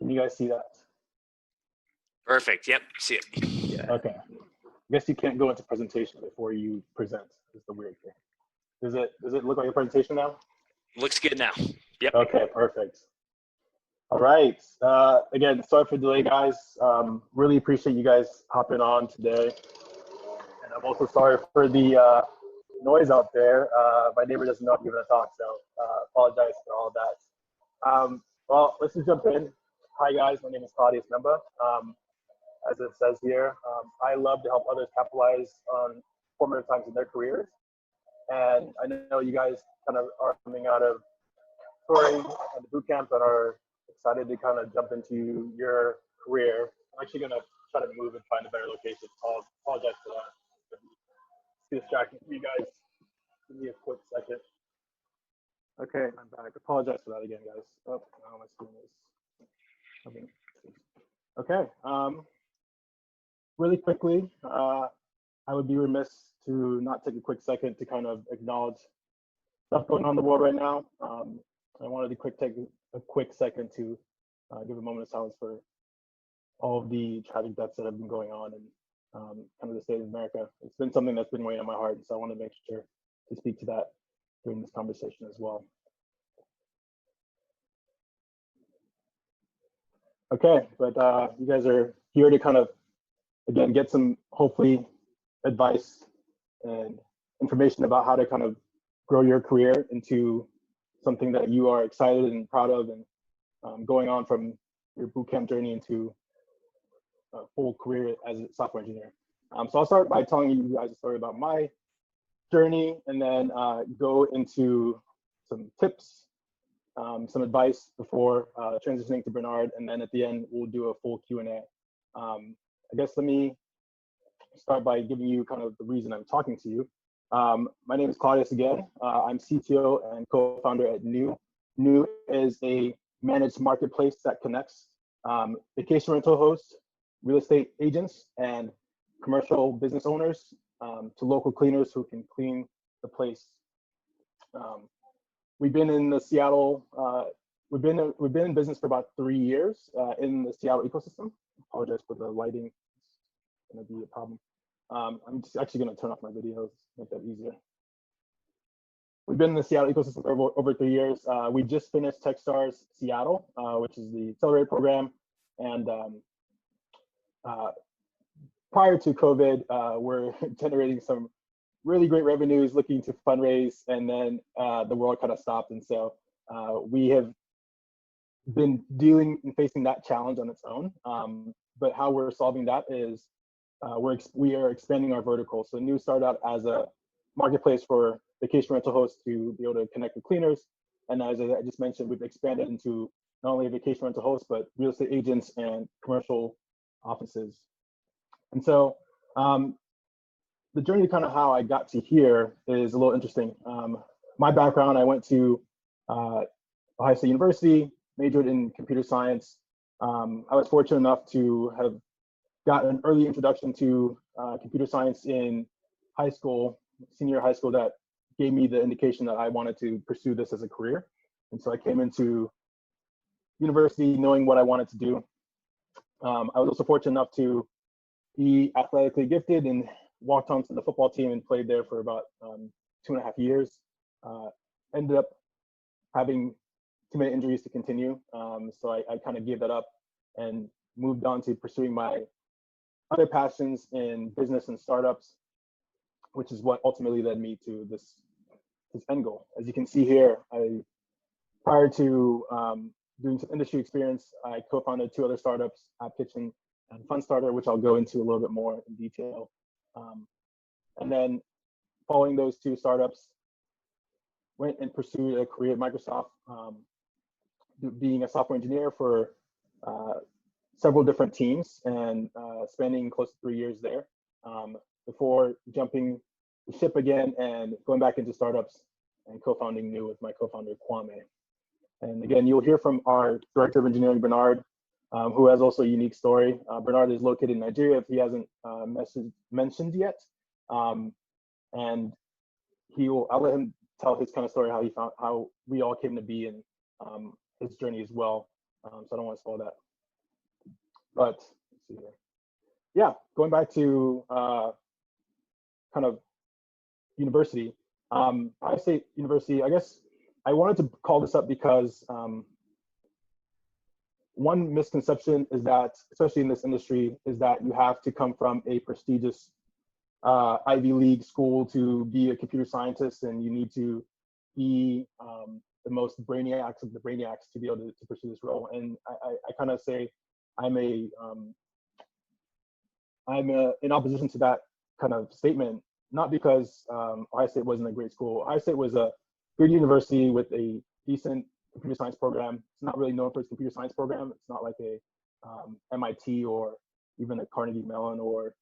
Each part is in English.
Can you guys see that? Perfect. Yep. See it. Yeah. Okay. I guess you can't go into presentation before you present. Is the weird thing. Does it look like a presentation now? Looks good now. Yep. Okay, perfect. All right. Again, sorry for the delay, guys. Really appreciate you guys hopping on today. And I'm also sorry for the noise out there. My neighbor doesn't know I'm giving a talk, so apologize for all that. Well, let's just jump in. Hi, guys. My name is Claudius Memba. As it says here, I love to help others capitalize on formative times in their careers. And I know you guys kind of are coming out of Turing and the boot camp and are excited to kind of jump into your career. I'm actually going to try to move and find a better location. I'll apologize for that. It's distracting for you guys. Give me a quick second. Okay, I'm back. Apologize for that again, guys. Oh, now my screen is. Okay. Really quickly, I would be remiss to not take a quick second to kind of acknowledge stuff going on in the world right now. I wanted to take a quick second to give a moment of silence for all of the tragic deaths that have been going on in kind of the state of America. It's been something that's been weighing on my heart, so I want to make sure to speak to that during this conversation as well. Okay, but you guys are here to kind of, again, get some, hopefully, advice and information about how to kind of grow your career into something that you are excited and proud of, and going on from your bootcamp journey into a full career as a software engineer. So I'll start by telling you guys a story about my journey, and then go into some tips, some advice before transitioning to Bernard, and then at the end we'll do a full Q&A. I guess let me start by giving you kind of the reason I'm talking to you. My name is Claudius again. I'm CTO and co-founder at New. New is a managed marketplace that connects vacation rental hosts, real estate agents, and commercial business owners to local cleaners who can clean the place. We've been in the Seattle. We've been in business for about 3 years in the Seattle ecosystem. I apologize for the lighting. It's going to be a problem. I'm just actually going to turn off my videos, make that easier. We've been in the Seattle ecosystem for over 3 years. We just finished Techstars Seattle, which is the accelerator program. And prior to COVID, we're generating some really great revenues, looking to fundraise, and then the world kind of stopped. And so we have been dealing and facing that challenge on its own. But how we're solving that is we are expanding our vertical. So New started out as a marketplace for vacation rental hosts to be able to connect with cleaners. And as I just mentioned, we've expanded into not only a vacation rental host, but real estate agents and commercial offices. And so the journey, kind of how I got to here, is a little interesting. My background, I went to Ohio State University, majored in computer science. I was fortunate enough to have got an early introduction to computer science in high school, senior high school, that gave me the indication that I wanted to pursue this as a career. And so I came into university knowing what I wanted to do. I was also fortunate enough to be athletically gifted and walked onto the football team and played there for about 2.5 years. Ended up having too many injuries to continue. So I kind of gave that up and moved on to pursuing my other passions in business and startups, which is what ultimately led me to this end goal. As you can see here, prior to doing some industry experience, I co-founded 2 other startups, App.Kitchen and FunStarter, which I'll go into a little bit more in detail. And then following those 2 startups, went and pursued a career at Microsoft, being a software engineer for several different teams, and spending close to 3 years there before jumping the ship again and going back into startups and co-founding New with my co-founder Kwame. And again, you'll hear from our director of engineering, Bernard, who has also a unique story. Bernard is located in Nigeria, if he hasn't mentioned yet. And I'll let him tell his kind of story, how we all came to be, and his journey as well. So I don't want to spoil that. But let's see here. Yeah, going back to kind of university, I say university, I guess I wanted to call this up because one misconception is that, especially in this industry, is that you have to come from a prestigious Ivy League school to be a computer scientist, and you need to be the most brainiacs of the brainiacs to be able to pursue this role. And I kind of say I'm in opposition to that kind of statement, not because Ohio State wasn't a great school. Ohio State was a good university with a decent computer science program. It's not really known for its computer science program. It's not like a MIT or even a Carnegie Mellon or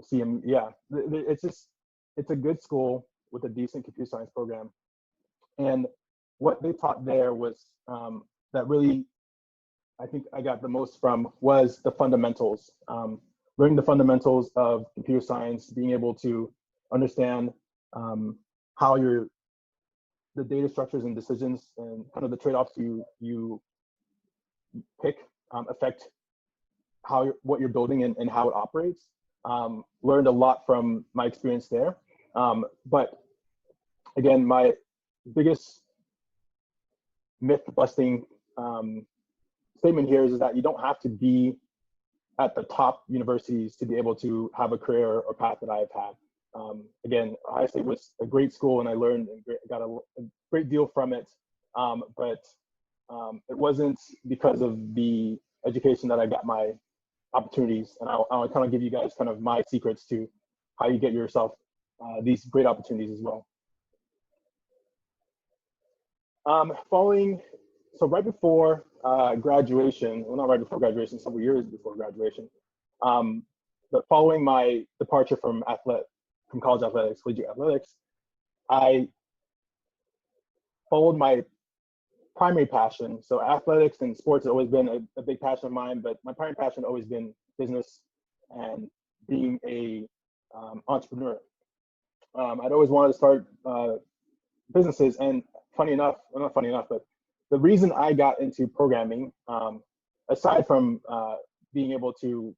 CM. Yeah, it's a good school with a decent computer science program. And what they taught there was that really, I think I got the most from was the fundamentals. Learning the fundamentals of computer science, being able to understand how the data structures and decisions and kind of the trade-offs you pick affect what you're building and how it operates. Learned a lot from my experience there. But again, my biggest myth-busting statement here is that you don't have to be at the top universities to be able to have a career or path that I've had. Again, Ohio State was a great school, and I learned and got a great deal from it. But it wasn't because of the education that I got my opportunities. And I'll kind of give you guys kind of my secrets to how you get yourself these great opportunities as well. So right before graduation, well, not right before graduation, several years before graduation, but following my departure from college athletics, collegiate athletics, I followed my primary passion. So athletics and sports has always been a big passion of mine, but my primary passion has always been business and being a entrepreneur. I'd always wanted to start businesses, and funny enough, well, not funny enough, but the reason I got into programming, aside from being able to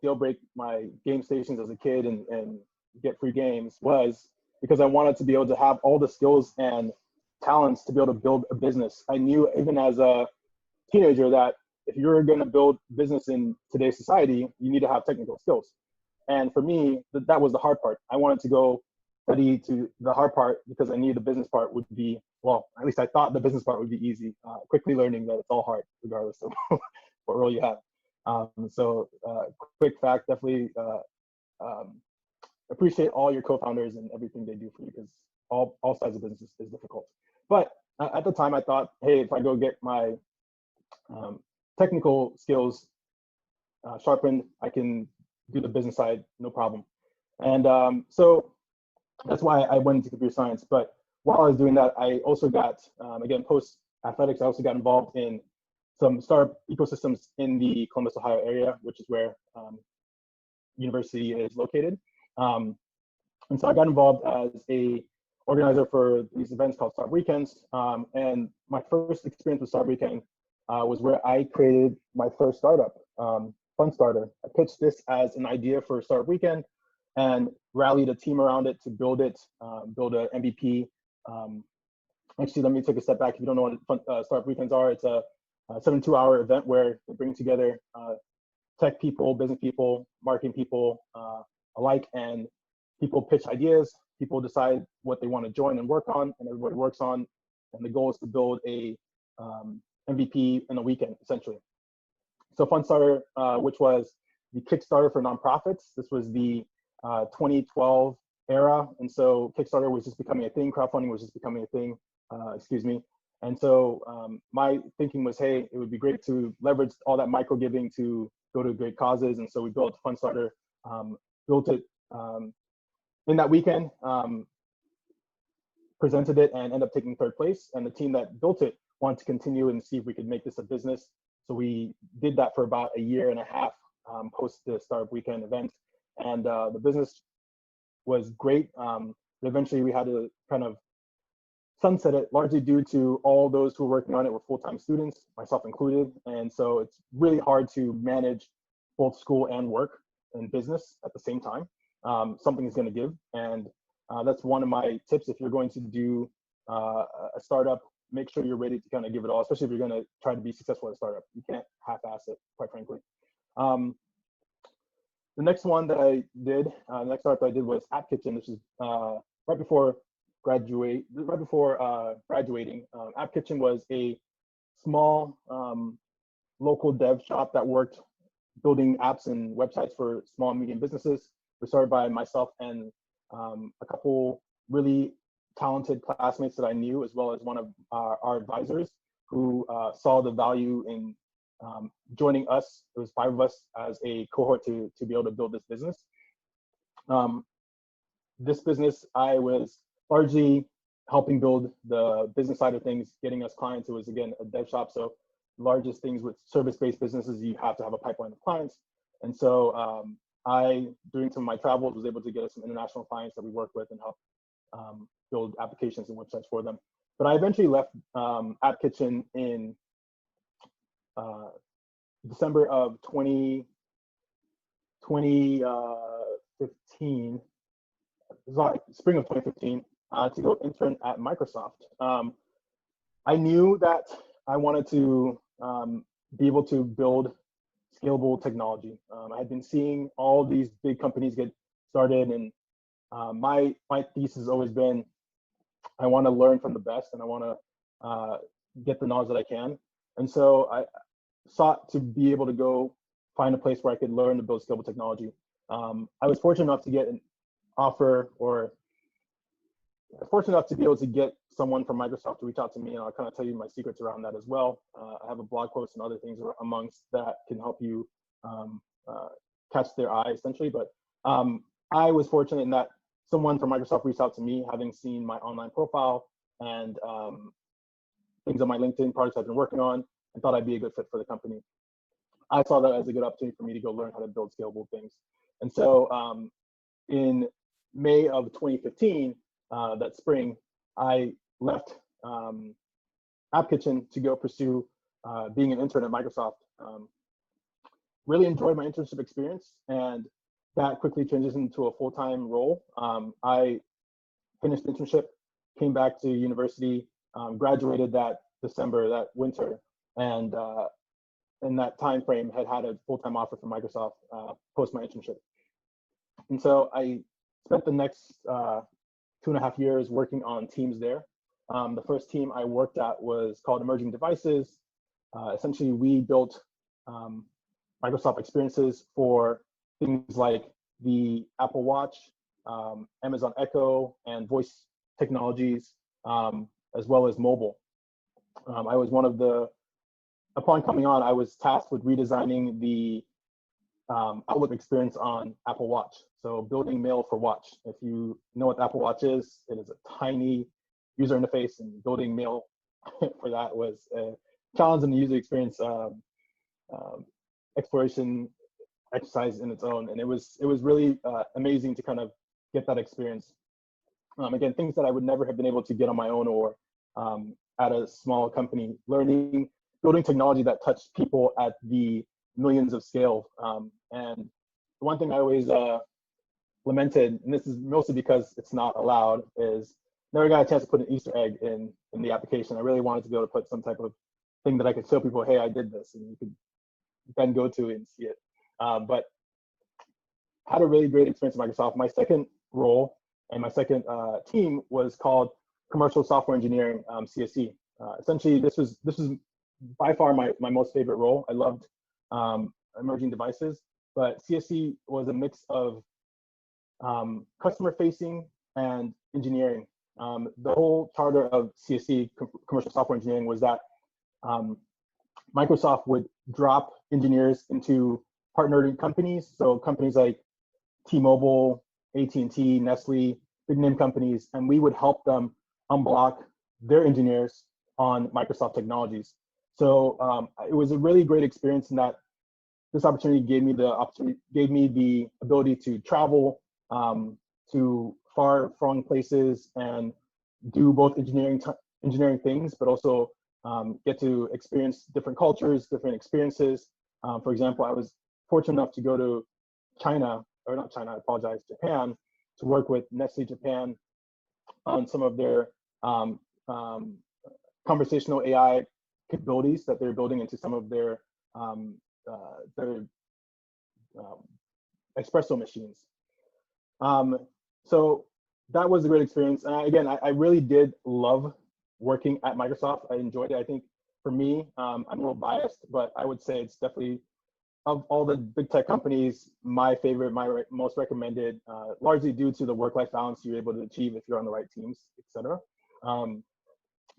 jailbreak my game stations as a kid and get free games, was because I wanted to be able to have all the skills and talents to be able to build a business. I knew even as a teenager that if you're going to build business in today's society, you need to have technical skills. And for me, that was the hard part. I wanted to go study to the hard part because I knew the business part would be, well, at least I thought the business part would be easy, quickly learning that it's all hard, regardless of what role you have. So quick fact, definitely appreciate all your co-founders and everything they do for you, because all sides of business is difficult. But at the time I thought, hey, if I go get my technical skills sharpened, I can do the business side, no problem. And so that's why I went into computer science. But while I was doing that, I also got, again, post athletics, I also got involved in some startup ecosystems in the Columbus, Ohio area, which is where university is located. And so I got involved as a organizer for these events called Startup Weekends. And my first experience with Startup Weekend was where I created my first startup, Funstarter. I pitched this as an idea for Startup Weekend and rallied a team around it to build it, build an MVP. Actually, let me take a step back. If you don't know what Startup Weekends are, it's a 72-hour event where they bring together tech people, business people, marketing people alike, and people pitch ideas. People decide what they want to join and work on, and everybody works on. And the goal is to build a MVP in a weekend, essentially. So Funstarter, which was the Kickstarter for nonprofits, this was the 2012 era, and so Kickstarter was just becoming a thing. Crowdfunding was just becoming a thing. And so my thinking was, hey, it would be great to leverage all that micro giving to go to great causes. And so we built Funstarter, built it in that weekend, presented it, and ended up taking third place. And the team that built it wanted to continue and see if we could make this a business. So we did that for about a year and a half post the Startup Weekend event. And the business was great. But eventually we had to kind of sunset it, largely due to all those who were working on it were full-time students, myself included. And so it's really hard to manage both school and work and business at the same time. Something is going to give. And that's one of my tips. If you're going to do a startup, make sure you're ready to kind of give it all, especially if you're going to try to be successful at a startup. You can't half-ass it, quite frankly. The next one that I did, the next startup I did was App.Kitchen, which is right before graduating. App.Kitchen was a small local dev shop that worked building apps and websites for small and medium businesses. It was started by myself and a couple really talented classmates that I knew, as well as one of our advisors who saw the value in joining us. It was 5 of us as a cohort to be able to build this business. This business, I was largely helping build the business side of things, getting us clients. It was, again, a dev shop. So largest things with service-based businesses, you have to have a pipeline of clients. And so I, during some of my travels, was able to get us some international clients that we work with and help build applications and websites for them. But I eventually left App.Kitchen in December of 2015, sorry, spring of 2015, to go intern at Microsoft. I knew that I wanted to be able to build scalable technology. I had been seeing all these big companies get started, and my thesis has always been, I want to learn from the best, and I want to get the knowledge that I can. And so I sought to be able to go find a place where I could learn to build scalable technology. I was fortunate enough to get an offer, or fortunate enough to be able to get someone from Microsoft to reach out to me, and I'll kind of tell you my secrets around that as well. I have a blog post and other things amongst that can help you catch their eye, essentially. But I was fortunate in that someone from Microsoft reached out to me, having seen my online profile and things on my LinkedIn, projects I've been working on, and thought I'd be a good fit for the company. I saw that as a good opportunity for me to go learn how to build scalable things. And so in May of 2015, that spring, I left App.Kitchen to go pursue being an intern at Microsoft. Really enjoyed my internship experience, and that quickly transitioned into a full-time role. I finished the internship, came back to university, graduated that December, that winter, and in that time frame had a full-time offer from Microsoft post my internship. And so I spent the next 2.5 years working on teams there. The first team I worked at was called Emerging Devices. Essentially, we built Microsoft experiences for things like the Apple Watch, Amazon Echo, and voice technologies, as well as mobile. I was one of the, upon coming on, I was tasked with redesigning the Outlook experience on Apple Watch. So building mail for Watch. If you know what the Apple Watch is, it is a tiny user interface, and building mail for that was a challenge in the user experience exploration exercise in its own. And it was really amazing to kind of get that experience. Again, things that I would never have been able to get on my own or at a small company, building technology that touched people at the millions of scale. And the one thing I always lamented, and this is mostly because it's not allowed, is never got a chance to put an Easter egg in the application. I really wanted to be able to put some type of thing that I could show people, hey, I did this, and you could then go to and see it. But had a really great experience at Microsoft. My second role and my second team was called Commercial Software Engineering, CSE. Essentially, this was by far my most favorite role. I loved Emerging Devices, but CSE was a mix of customer-facing and engineering. The whole charter of CSE, Commercial Software Engineering, was that Microsoft would drop engineers into partnered companies. So companies like T-Mobile, AT&T, Nestle, big name companies, and we would help them unblock their engineers on Microsoft technologies. So it was a really great experience in that this opportunity gave me the ability to travel to far-flung places and do both engineering things, but also get to experience different cultures, different experiences. For example, I was fortunate enough to go to China, or not China, I apologize, Japan, to work with Nestle Japan on some of their conversational AI capabilities that they're building into some of their espresso machines. So that was a great experience. And again, I really did love working at Microsoft. I enjoyed it. I think for me, I'm a little biased, but I would say it's definitely, of all the big tech companies, my favorite, my most recommended, largely due to the work-life balance you're able to achieve if you're on the right teams, etc.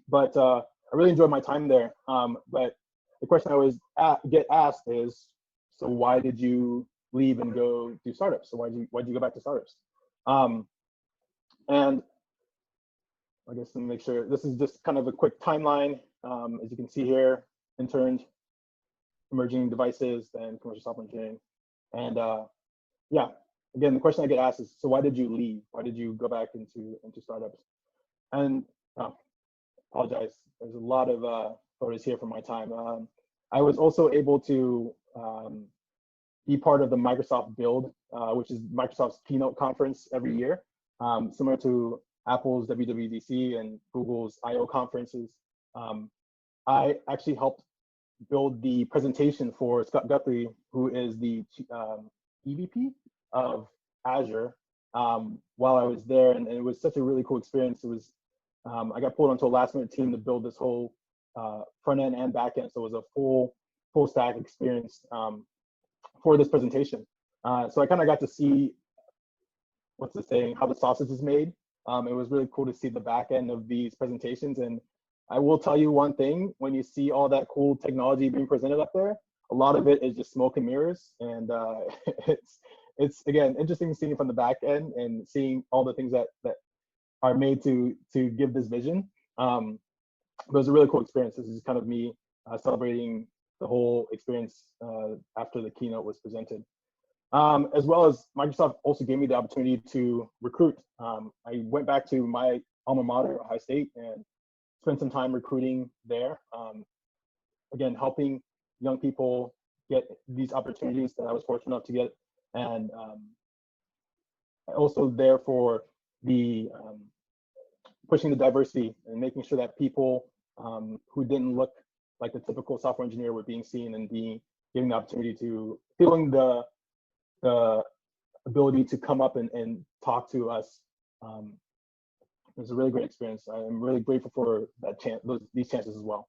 But I really enjoyed my time there. But the question I always get asked is, so why did you leave and go do startups? So why'd you go back to startups? And I guess to make sure, this is just kind of a quick timeline. As you can see here, interned, emerging devices, then commercial software engineering. And yeah, again, the question I get asked is, so why did you leave? Why did you go back into startups? And apologize, there's a lot of photos here from my time. I was also able to be part of the Microsoft Build, which is Microsoft's keynote conference every year, similar to Apple's WWDC and Google's I/O conferences. I actually helped build the presentation for Scott Guthrie, who is the EVP of Azure, while I was there, and it was such a really cool experience. It was I got pulled onto a last-minute team to build this whole front end and back end, so it was a full stack experience for this presentation. So I kind of got to see, what's the saying, how the sausage is made. It was really cool to see the back end of these presentations. And I will tell you one thing, when you see all that cool technology being presented up there, a lot of it is just smoke and mirrors. And it's again, interesting seeing it from the back end and seeing all the things that are made to give this vision. But it was a really cool experience. This is kind of me celebrating the whole experience after the keynote was presented. As well as Microsoft also gave me the opportunity to recruit. I went back to my alma mater, Ohio State, and spent some time recruiting there. Again, helping young people get these opportunities that I was fortunate enough to get. And also there for the pushing the diversity and making sure that people who didn't look like the typical software engineer were being seen and given the opportunity to, feeling the ability to come up and talk to us. It was a really great experience. I'm really grateful for that these chances as well.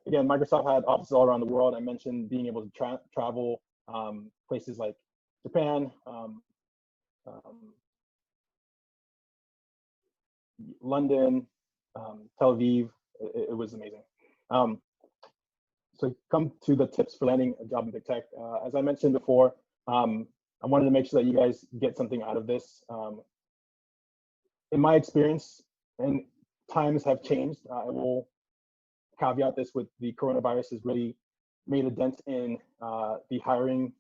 Again, Microsoft had offices all around the world. I mentioned being able to travel places like Japan, London, Tel Aviv. It was amazing. So come to the tips for landing a job in big tech. As I mentioned before, I wanted to make sure that you guys get something out of this. In my experience, and times have changed, I will caveat this with the coronavirus has really made a dent in the hiring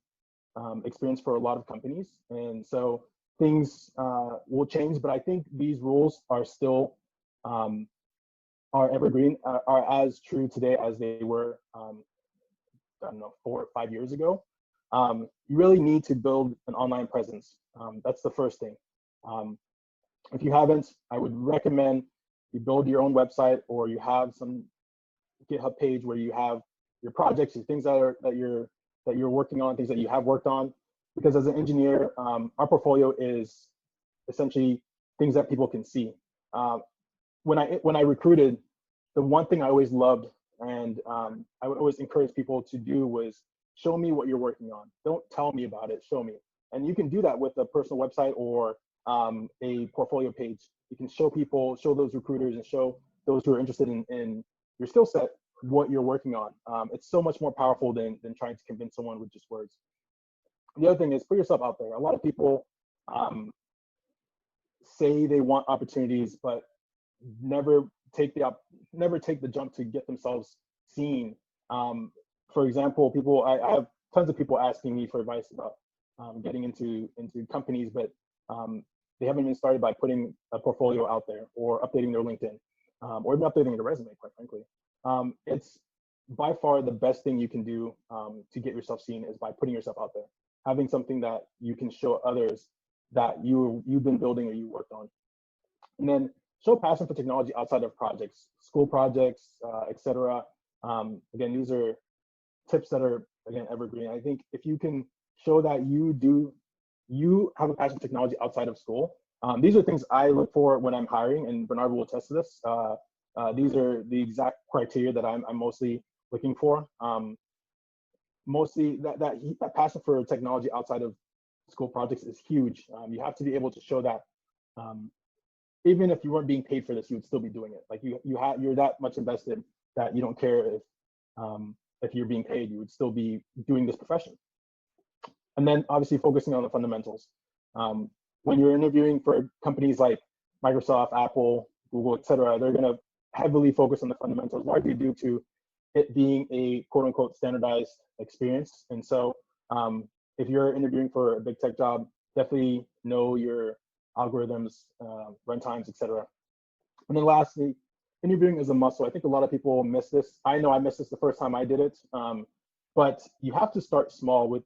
experience for a lot of companies. And so things will change, but I think these rules are still are evergreen, are as true today as they were, I don't know, 4 or 5 years ago. You really need to build an online presence. That's the first thing. If you haven't, I would recommend you build your own website, or you have some GitHub page where you have your projects, your things that you're working on, things that you have worked on. Because as an engineer, our portfolio is essentially things that people can see. When I recruited, the one thing I always loved and I would always encourage people to do was show me what you're working on. Don't tell me about it, show me. And you can do that with a personal website or a portfolio page. You can show people, show those recruiters and show those who are interested in your skill set what you're working on. It's so much more powerful than trying to convince someone with just words. The other thing is put yourself out there. A lot of people say they want opportunities, but never take the jump to get themselves seen. For example, I have tons of people asking me for advice about getting into companies, but they haven't even started by putting a portfolio out there or updating their LinkedIn, or even updating their resume, quite frankly. It's by far the best thing you can do to get yourself seen is by putting yourself out there, having something that you can show others that you've been building or you worked on. And then show passion for technology outside of projects, school projects, etc. Again, these are tips that are, again, evergreen. I think if you can show that you have a passion for technology outside of school, these are things I look for when I'm hiring, and Bernard will attest to this. These are the exact criteria that I'm mostly looking for. Mostly that passion for technology outside of school projects is huge. You have to be able to show that even if you weren't being paid for this, you would still be doing it. Like you're that much invested that you don't care if you're being paid, you would still be doing this profession. And then obviously focusing on the fundamentals. When you're interviewing for companies like Microsoft, Apple, Google, etc., they're going to heavily focus on the fundamentals, largely due to it being a quote unquote standardized experience. And so if you're interviewing for a big tech job, definitely know your algorithms, runtimes, etc. And then lastly, interviewing is a muscle. I think a lot of people miss this. I know I missed this the first time I did it, but you have to start small with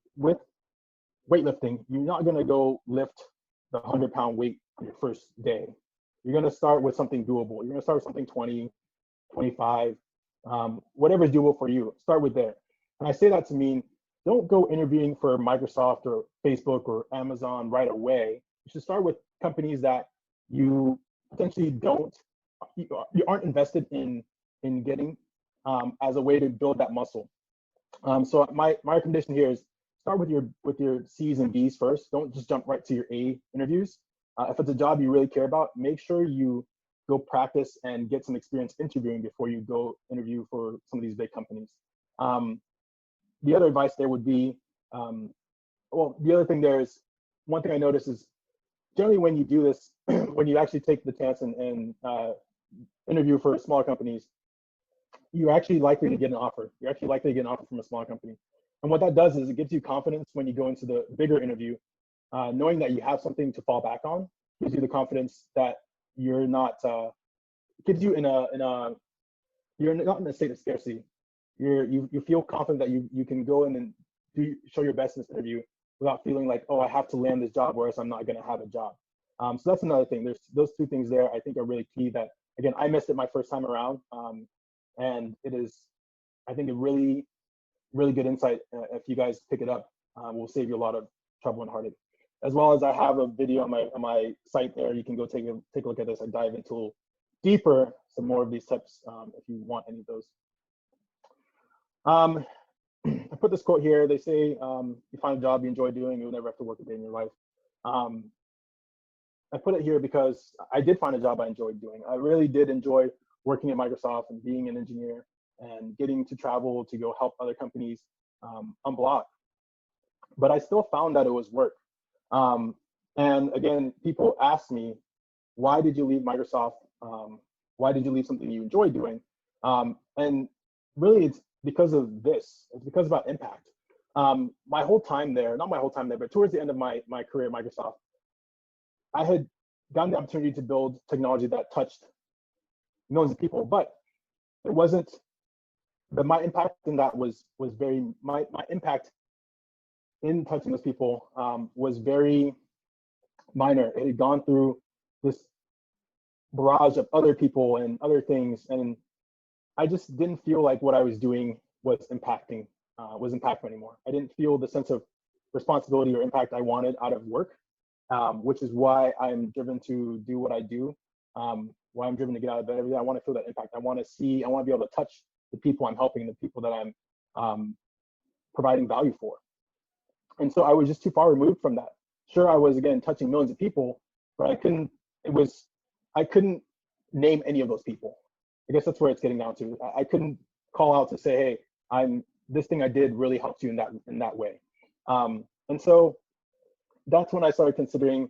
weightlifting. You're not going to go lift the 100-pound weight on your first day. You're going to start with something doable. You're going to start with something 20, 25, whatever is doable for you. Start with there. And I say that to mean, don't go interviewing for Microsoft or Facebook or Amazon right away. You should start with companies that you potentially you aren't invested in getting as a way to build that muscle. So my recommendation here is start with your C's and B's first. Don't just jump right to your A interviews. If it's a job you really care about, make sure you go practice and get some experience interviewing before you go interview for some of these big companies. The other advice there would be, well, the other thing there is, one thing I notice is generally when you do this, when you actually take the chance and interview for smaller companies, you're actually likely to get an offer. You're actually likely to get an offer from a small company. And what that does is it gives you confidence when you go into the bigger interview, knowing that you have something to fall back on, gives you the confidence that you're not, gives you you're not in a state of scarcity. You feel confident that you can go in and show your best in this interview without feeling like, oh, I have to land this job, whereas I'm not going to have a job. So that's another thing. There's those two things there I think are really key that, again, I missed it my first time around. And it is, I think, a really, really good insight. If you guys pick it up, will save you a lot of trouble and heartache. As well as I have a video on my site there. You can go take a look at this. I dive into deeper some more of these tips if you want any of those. I put this quote here. They say, you find a job you enjoy doing, you'll never have to work a day in your life. I put it here because I did find a job I enjoyed doing. I really did enjoy working at Microsoft and being an engineer and getting to travel to go help other companies unblock. But I still found that it was work. And again, people ask me, why did you leave Microsoft? Why did you leave something you enjoy doing? And really, it's because of this. It's because about impact. My whole time there, not my whole time there, but towards the end of my career at Microsoft, I had gotten the opportunity to build technology that touched millions of people, but it wasn't, my impact in that was very, my impact in touching those people was very minor. It had gone through this barrage of other people and other things, and I just didn't feel like what I was doing was impactful anymore. I didn't feel the sense of responsibility or impact I wanted out of work, which is why I'm driven to do what I do, why I'm driven to get out of bed every day. I want to feel that impact. I want to be able to touch the people I'm helping, the people that I'm providing value for. And so I was just too far removed from that. Sure, I was, again, touching millions of people, but I couldn't name any of those people. I guess that's where it's getting down to. I couldn't call out to say, hey, this thing I did really helped you in that way. And so that's when I started considering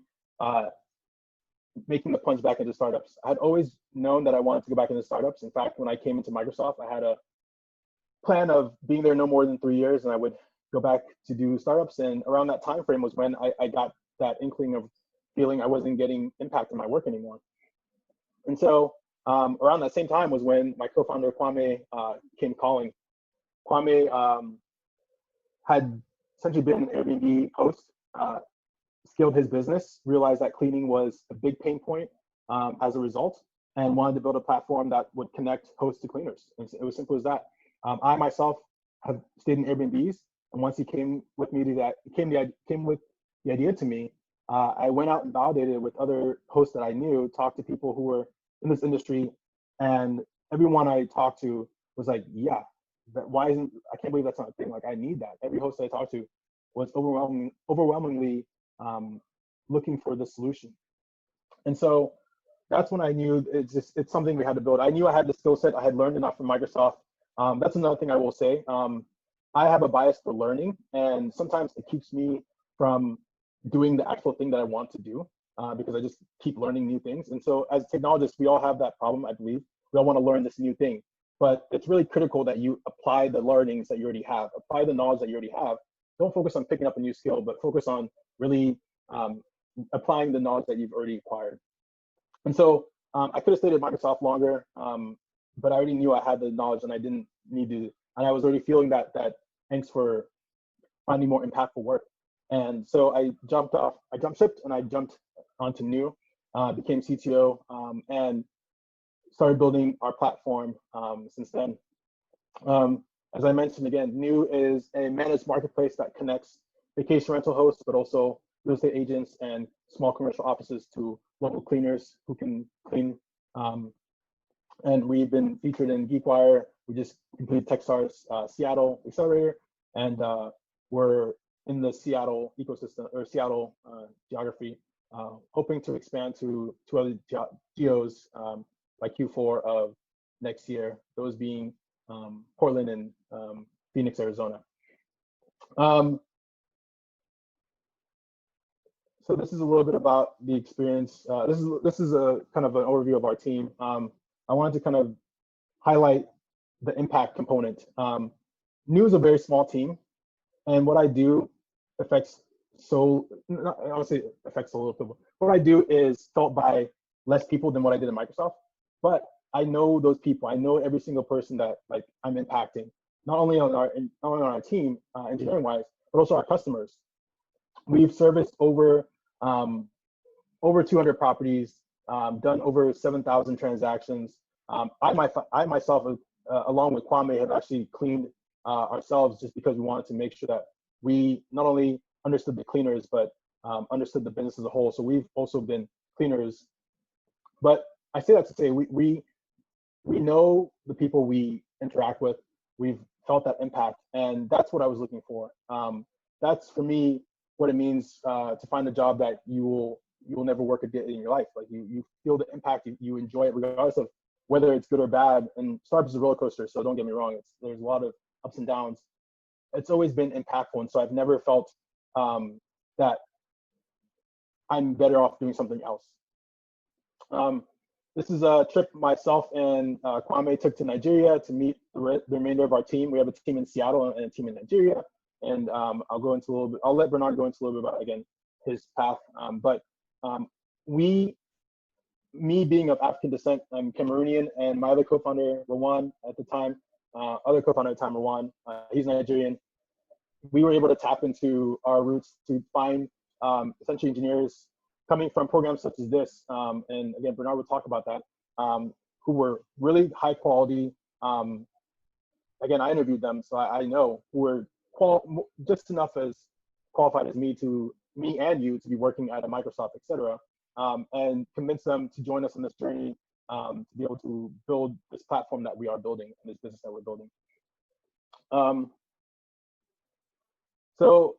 making the plunge back into startups. I had always known that I wanted to go back into startups. In fact, when I came into Microsoft, I had a plan of being there no more than 3 years, and I would go back to do startups. And around that time frame was when I got that inkling of feeling I wasn't getting impact in my work anymore. And so around that same time was when my co-founder Kwame came calling. Kwame had essentially been an Airbnb host, scaled his business, realized that cleaning was a big pain point as a result, and wanted to build a platform that would connect hosts to cleaners. And it was simple as that. I myself have stayed in Airbnbs, and once he came with me to that, came with the idea to me, I went out and validated it with other hosts that I knew, talked to people who were in this industry, and everyone I talked to was like, yeah, why isn't, I can't believe that's not a thing. Like, I need that. Every host I talked to was overwhelmingly looking for the solution. And so that's when I knew it's something we had to build. I knew I had the skill set. I had learned enough from Microsoft. That's another thing I will say. I have a bias for learning, and sometimes it keeps me from doing the actual thing that I want to do because I just keep learning new things. And so as technologists, we all have that problem, I believe. We all want to learn this new thing, but it's really critical that you apply the learnings that you already have, apply the knowledge that you already have. Don't focus on picking up a new skill, but focus on really applying the knowledge that you've already acquired. And so I could have stayed at Microsoft longer, but I already knew I had the knowledge and I didn't need to, and I was already feeling that angst for finding more impactful work. And so I jumped shipped and I jumped onto New, became CTO, and started building our platform since then. As I mentioned again, New is a managed marketplace that connects vacation rental hosts, but also real estate agents and small commercial offices to local cleaners who can clean. And we've been featured in GeekWire. We just completed Techstars Seattle Accelerator, and we're in the Seattle ecosystem or Seattle geography, hoping to expand to other geos by Q4 of next year, those being Portland and Phoenix, Arizona. So this is a little bit about the experience. This is a kind of an overview of our team. I wanted to kind of highlight the impact component. New is a very small team, and what I do affects I would say affects a little people. What I do is felt by less people than what I did at Microsoft, but I know those people. I know every single person that like I'm impacting, not only on our team engineering wise, but also our customers. We've serviced over 200 properties, done over 7,000 transactions. I myself, along with Kwame, have actually cleaned ourselves just because we wanted to make sure that we not only understood the cleaners, but understood the business as a whole. So we've also been cleaners. But I say that to say we know the people we interact with. We've felt that impact, and that's what I was looking for. That's for me what it means to find a job that you will never work a day in your life. Like you feel the impact, you enjoy it regardless of whether it's good or bad. And startup is a roller coaster, so don't get me wrong. There's a lot of ups and downs. It's always been impactful, and so I've never felt that I'm better off doing something else. This is a trip myself and Kwame took to Nigeria to meet the remainder of our team. We have a team in Seattle and a team in Nigeria. And I'll go into a little bit, I'll let Bernard go into a little bit about, again, his path. But me being of African descent, I'm Cameroonian, and my other co-founder, Rawan, at the time, Rawan, he's Nigerian. We were able to tap into our roots to find essentially engineers coming from programs such as this. And again, Bernard will talk about that, who were really high quality. Again, I interviewed them, so I know who were just enough as qualified as me and you to be working at a Microsoft, et cetera, and convince them to join us on this journey to be able to build this platform that we are building and this business that we're building. So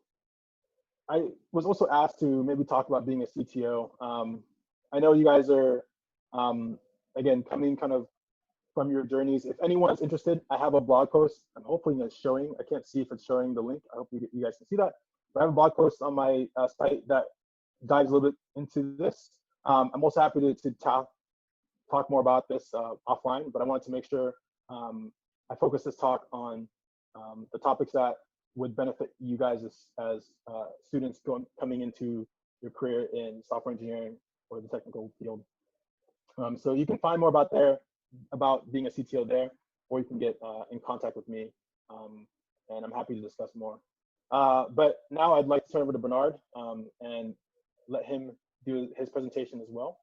I was also asked to maybe talk about being a CTO. I know you guys are, again, coming kind of from your journeys. If anyone's interested, I have a blog post. I'm hoping it's showing. I can't see if it's showing the link. I hope you guys can see that. But I have a blog post on my site that dives a little bit into this. I'm also happy to talk more about this offline, but I wanted to make sure I focus this talk on the topics that would benefit you guys as students coming into your career in software engineering or the technical field. So you can find more about being a CTO there, or you can get in contact with me, and I'm happy to discuss more. But now I'd like to turn over to Bernard and let him do his presentation as well.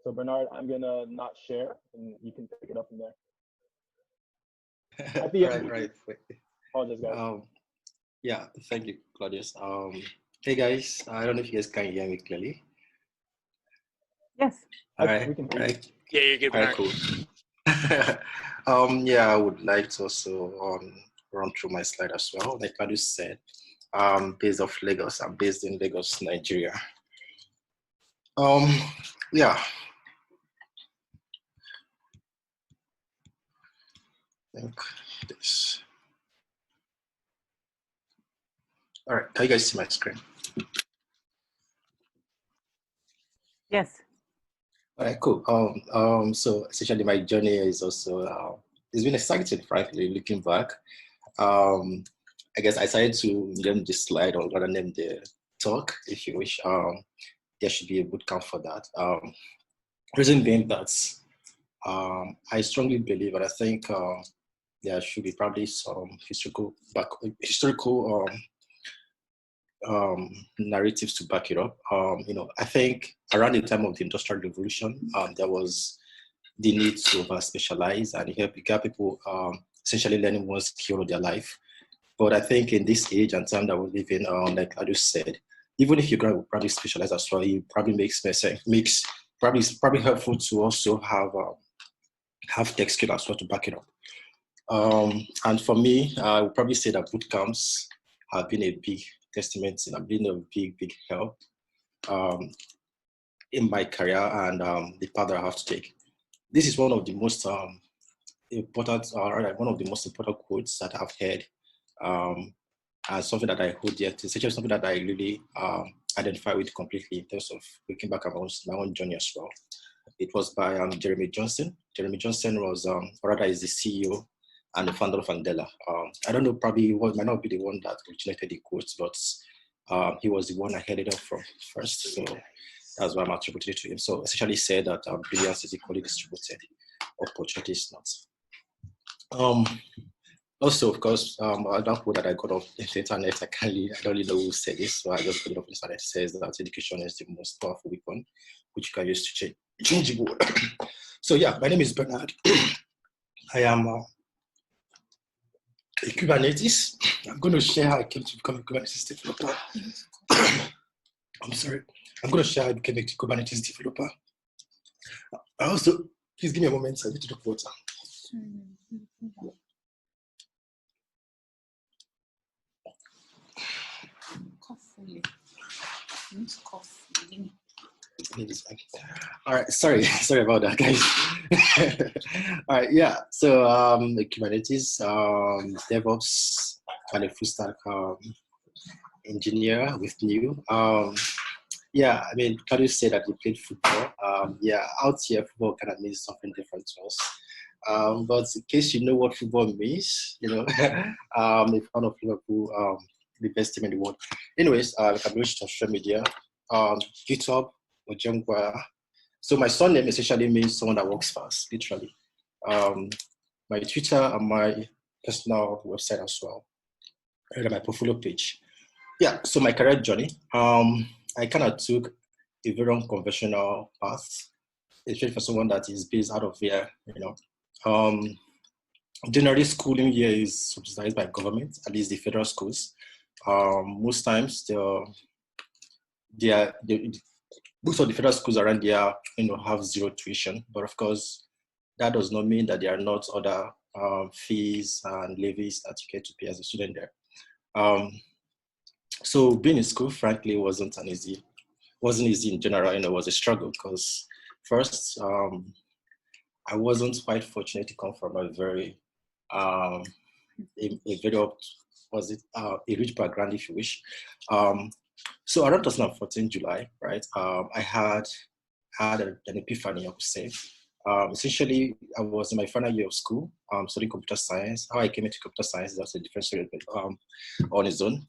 So Bernard, I'm gonna not share, and you can pick it up from there. At the end, Right. apologize, guys. Yeah, thank you, Claudius. Hey guys, I don't know if you guys can hear me clearly. Yes. All right, we can hear you. right. Yeah, you're good, All right, Bernard. cool. Yeah, I would like to also run through my slide as well. Like Claudius said, based off Lagos. I'm based in Lagos, Nigeria. Yeah. I think this. All right, can you guys see my screen? Yes. All right, cool. So essentially my journey is also, it's been exciting, frankly, looking back. I guess I decided to name this slide or rather name the talk, if you wish. There should be a boot camp for that. Reason being that I strongly believe, and I think there should be probably some historical narratives to back it up. I think around the time of the Industrial Revolution, there was the need to specialize and help people essentially learning one skill of their life. But I think in this age and time that we live in, like I just said, even if you're going to probably specialize as well, it probably makes probably helpful to also have tech skill as well to back it up. And for me, I would probably say that boot camps have been a big testament and have been a big help in my career and the path that I have to take. This is one of the most important, one of the most important quotes that I've heard, and something that I hold dear. It's actually something that I really identify with completely in terms of looking back at my own journey as well. It was by Jeremy Johnson. Jeremy Johnson was, is the CEO and the founder of Andela. I don't know, probably might not be the one that originated the quotes, but he was the one I heard it up from first. So that's why I'm attributing it to him. So essentially said that brilliance is equally distributed, opportunity is not. Also, of course, that quote that I got off the internet, I don't really know who said this, so I just got it off the internet. It says that education is the most powerful weapon which you can use to change the world. So yeah, my name is Bernard. I am a Kubernetes. I'm going to share how I came to become a Kubernetes developer. I'm sorry. I'm going to share how I became a Kubernetes developer. I also, please give me a moment. I need to drink water. All right, sorry about that, guys. All right, yeah. So the Kubernetes, DevOps, and a full stack engineer with new. Yeah, I mean, can you say that you played football? Yeah, out here, football kind of means something different to us. But in case you know what football means, if one of Liverpool, the best team in the world. Anyways, I can reach social media, GitHub, Ojengwa. So my surname essentially means someone that works fast, literally. My Twitter and my personal website as well, and my portfolio page. Yeah, so my career journey, I kind of took a very unconventional path, especially for someone that is based out of here, Generally, schooling here is subsidized by government, at least the federal schools. Most times, most of the federal schools around here, have zero tuition. But of course, that does not mean that there are not other fees and levies that you get to pay as a student there. So being in school, frankly, wasn't easy in general. It was a struggle because first, I wasn't quite fortunate to come from a very a rich background, if you wish. So around 2014 July, right? I had an epiphany, I would say. Essentially, I was in my final year of school, studying computer science. How I came into computer science is also a different story on its own.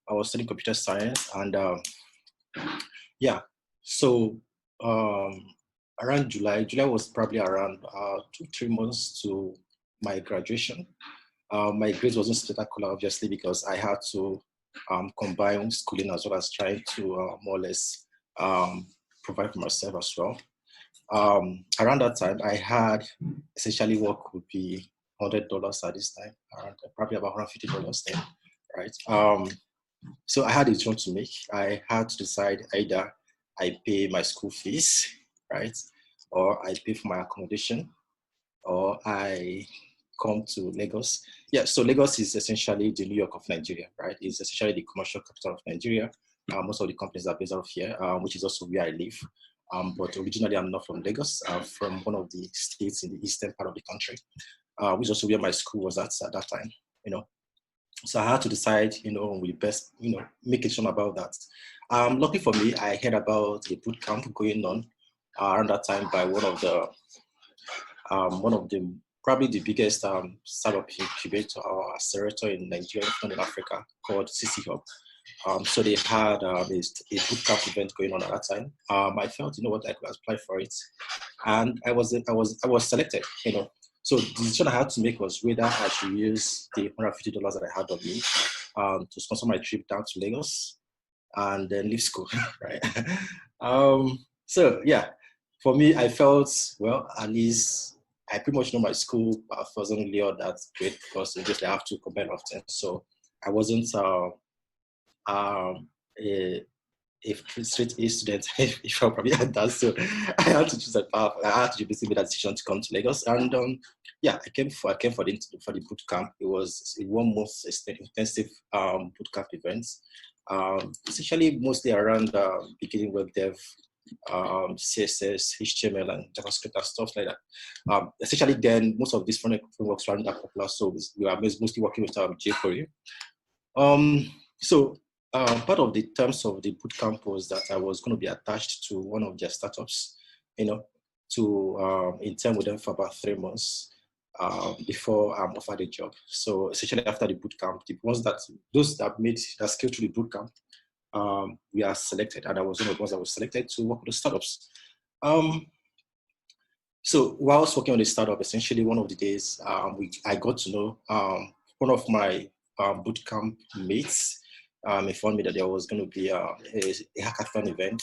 I was studying computer science, and Yeah. So around July was probably around 2-3 months to my graduation. My grades wasn't spectacular, obviously, because I had to combine schooling as well as trying to more or less provide for myself as well. Around that time, I had essentially what could be $100 at this time, around probably about $150 then, right? So I had a choice to make. I had to decide either I pay my school fees, right, or I pay for my accommodation, or I come to Lagos. Yeah, so Lagos is essentially the New York of Nigeria, right? It's essentially the commercial capital of Nigeria. Most of the companies are based out of here, which is also where I live. But originally, I'm not from Lagos. I'm from one of the states in the eastern part of the country, which is also where my school was at that time, you know. So I had to decide, we best, make a decision about that. Lucky for me, I heard about a boot camp going on around that time by one of the probably the biggest startup incubator or accelerator in Nigeria and in Africa called CC Hub. So they had a bootcamp event going on at that time. I felt, what, I could apply for it, and I was selected. So the decision I had to make was whether I should use the $150 that I had on me to sponsor my trip down to Lagos and then leave school, right? So yeah, for me, I felt, well, at least I pretty much know my school wasn't really all that great because just I have to compare often. So I wasn't a straight A student, if I probably had that. So I had to choose a path. I had to basically make that decision to come to Lagos. And yeah, I came for the boot camp. It was a 1 month intensive boot camp event. Essentially mostly around beginning web dev, CSS, HTML, and JavaScript and stuff like that. Essentially, then most of these frameworks aren't that popular, so we are mostly working with jQuery. So part of the terms of the bootcamp was that I was going to be attached to one of their startups, to intern with them for about 3 months before I'm offered a job. So essentially, after the bootcamp, those that scaled through the bootcamp, we are selected, and I was one of the ones that was selected to work with the startups. So while I was working on the startup, essentially one of the days I got to know one of my bootcamp mates informed me that there was going to be a hackathon event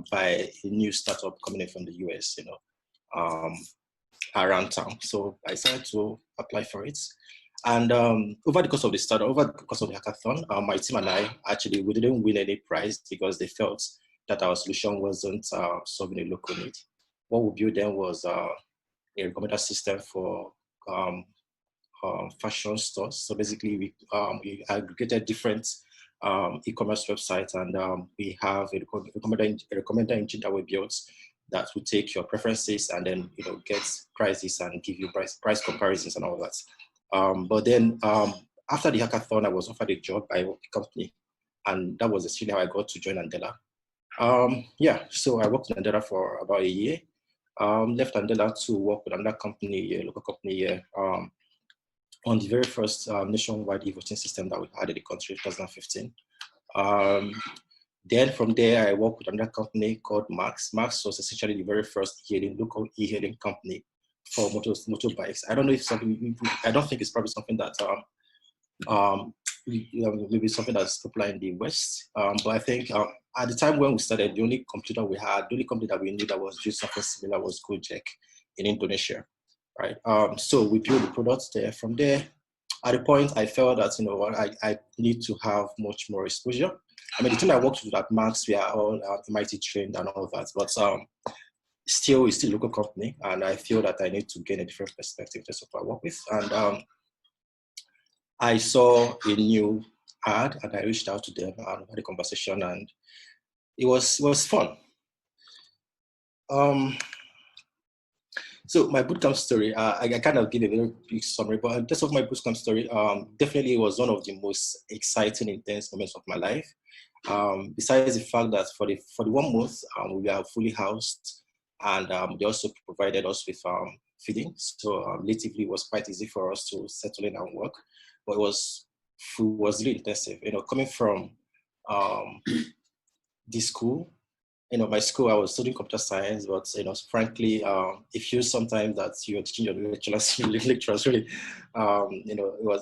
by a new startup coming in from the US, around town. So I decided to apply for it. And over the course of the hackathon, my team and I we didn't win any prize because they felt that our solution wasn't solving a local need. What we built then was a recommender system for fashion stores. So basically, we aggregated different e-commerce websites, and we have a recommender engine that we built that will take your preferences and then get prices and give you price comparisons and all that. But then after the hackathon, I was offered a job by a company, and that was actually how I got to join Andela. Yeah, so I worked in Andela for about a year. Left Andela to work with another company, a local company here, on the very first nationwide e-voting system that we had in the country, 2015. Then from there, I worked with another company called Max. Max was essentially the very first local e-hailing company for motorbikes. I don't think it's probably something that maybe something that's popular in the West. But I think at the time when we started, the only company that we knew that was doing something similar was Gojek in Indonesia, right? So we built the products there. From there, at the point I felt that I need to have much more exposure. I mean, the team I worked with at Max, we are all MIT trained and all that, but it's still a local company, and I feel that I need to gain a different perspective to what I work with. And I saw a new ad, and I reached out to them and had a conversation, and it was fun. So my bootcamp story, I kind of give a very big summary, but in terms of my bootcamp story, definitely was one of the most exciting, intense moments of my life. Besides the fact that for the 1 month, we are fully housed, and they also provided us with feeding. So relatively, it was quite easy for us to settle in and work, but it was really intensive. Coming from the school. My school, I was studying computer science, but frankly, it feels sometimes that you're teaching your lecturers really, it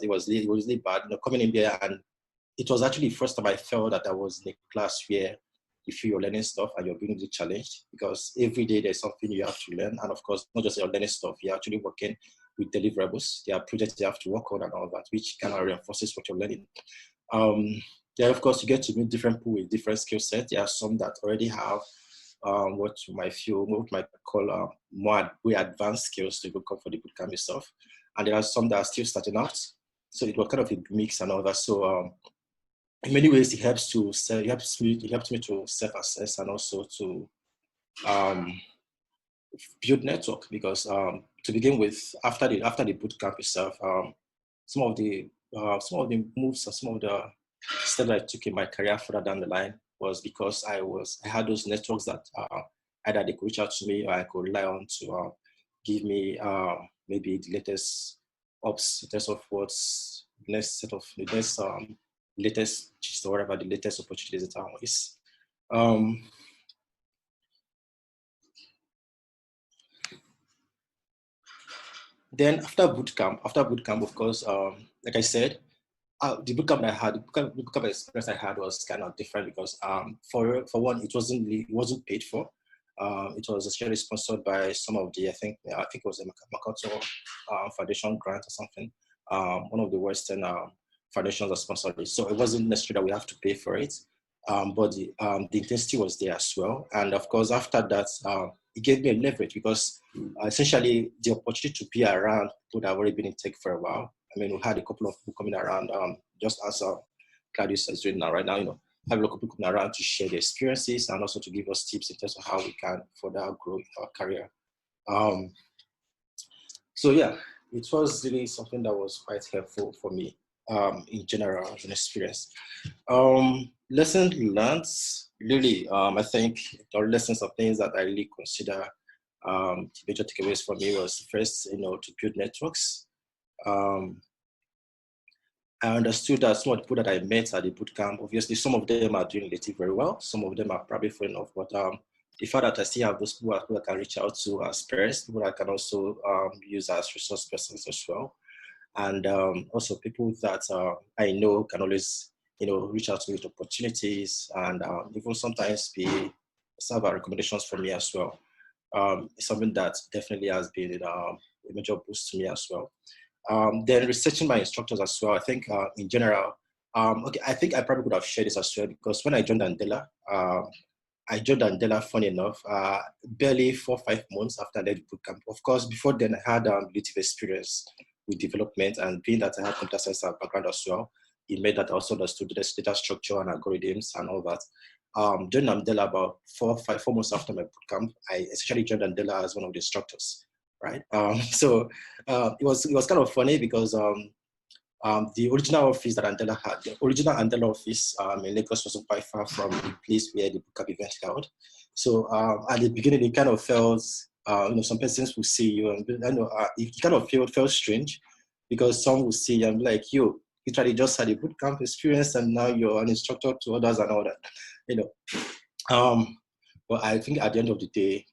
was really bad. Coming in there, and it was actually the first time I felt that I was in a class where you feel you're learning stuff and you're being really challenged, because every day there's something you have to learn, and of course, not just you're learning stuff, you're actually working with deliverables. There are projects you have to work on and all that, which kind of reinforces what you're learning. Then, of course, you get to meet different people with different skill sets. There are some that already have what you might call more advanced skills to come for the bootcamp itself. And there are some that are still starting out. So it was kind of a mix and all that. So in many ways, it helps me to self-assess and also to build network, because to begin with, after the bootcamp itself, some of the moves and some of the steps that I took in my career further down the line was because I had those networks that either they could reach out to me or I could rely on to give me maybe the latest ops, latest of what's next set of the next latest gist or whatever the latest opportunities that are is. Then after bootcamp, of course, like I said, the bootcamp experience I had was kind of different because for one, it wasn't paid for. It was actually sponsored by some of the I think it was a Makoto Foundation grant or something. One of the Western foundations that sponsored it, so it wasn't necessary that we have to pay for it. But the intensity was there as well, and of course after that, it gave me a leverage because essentially the opportunity to be around people that have already been in tech for a while. I mean, we had a couple of people coming around, just as Claudius is doing now, right now, have a lot of people coming around to share their experiences and also to give us tips in terms of how we can further grow in our career. So yeah, it was really something that was quite helpful for me in general as an experience. Lessons learned, really, I think the lessons of things that I really consider the major takeaways for me was first, to build networks. I understood that some of the people that I met at the bootcamp, obviously some of them are doing relatively very well. Some of them are probably falling off, but the fact that I still have those people I can reach out to as peers, people I can also use as resource persons as well. And also people that I know can always, reach out to me with opportunities and even sometimes serve recommendations for me as well. It's something that definitely has been a major boost to me as well. Then researching my instructors as well. I think in general, I think I probably could have shared this as well because when I joined Andela, funny enough, barely 4 or 5 months after I led bootcamp. Of course, before then I had relative experience with development, and being that I had computer science background as well, it made that I also understood the data structure and algorithms and all that. Joined Andela about 4 months after my bootcamp. I essentially joined Andela as one of the instructors. Right. So it was kind of funny because the original office that Andela had, the original Andela office in Lagos wasn't quite far from the place where the bootcamp event held. So at the beginning, it kind of felt, some persons will see you, and it kind of felt strange because some will see you and be like, you literally just had a bootcamp experience and now you're an instructor to others and all that, But I think at the end of the day,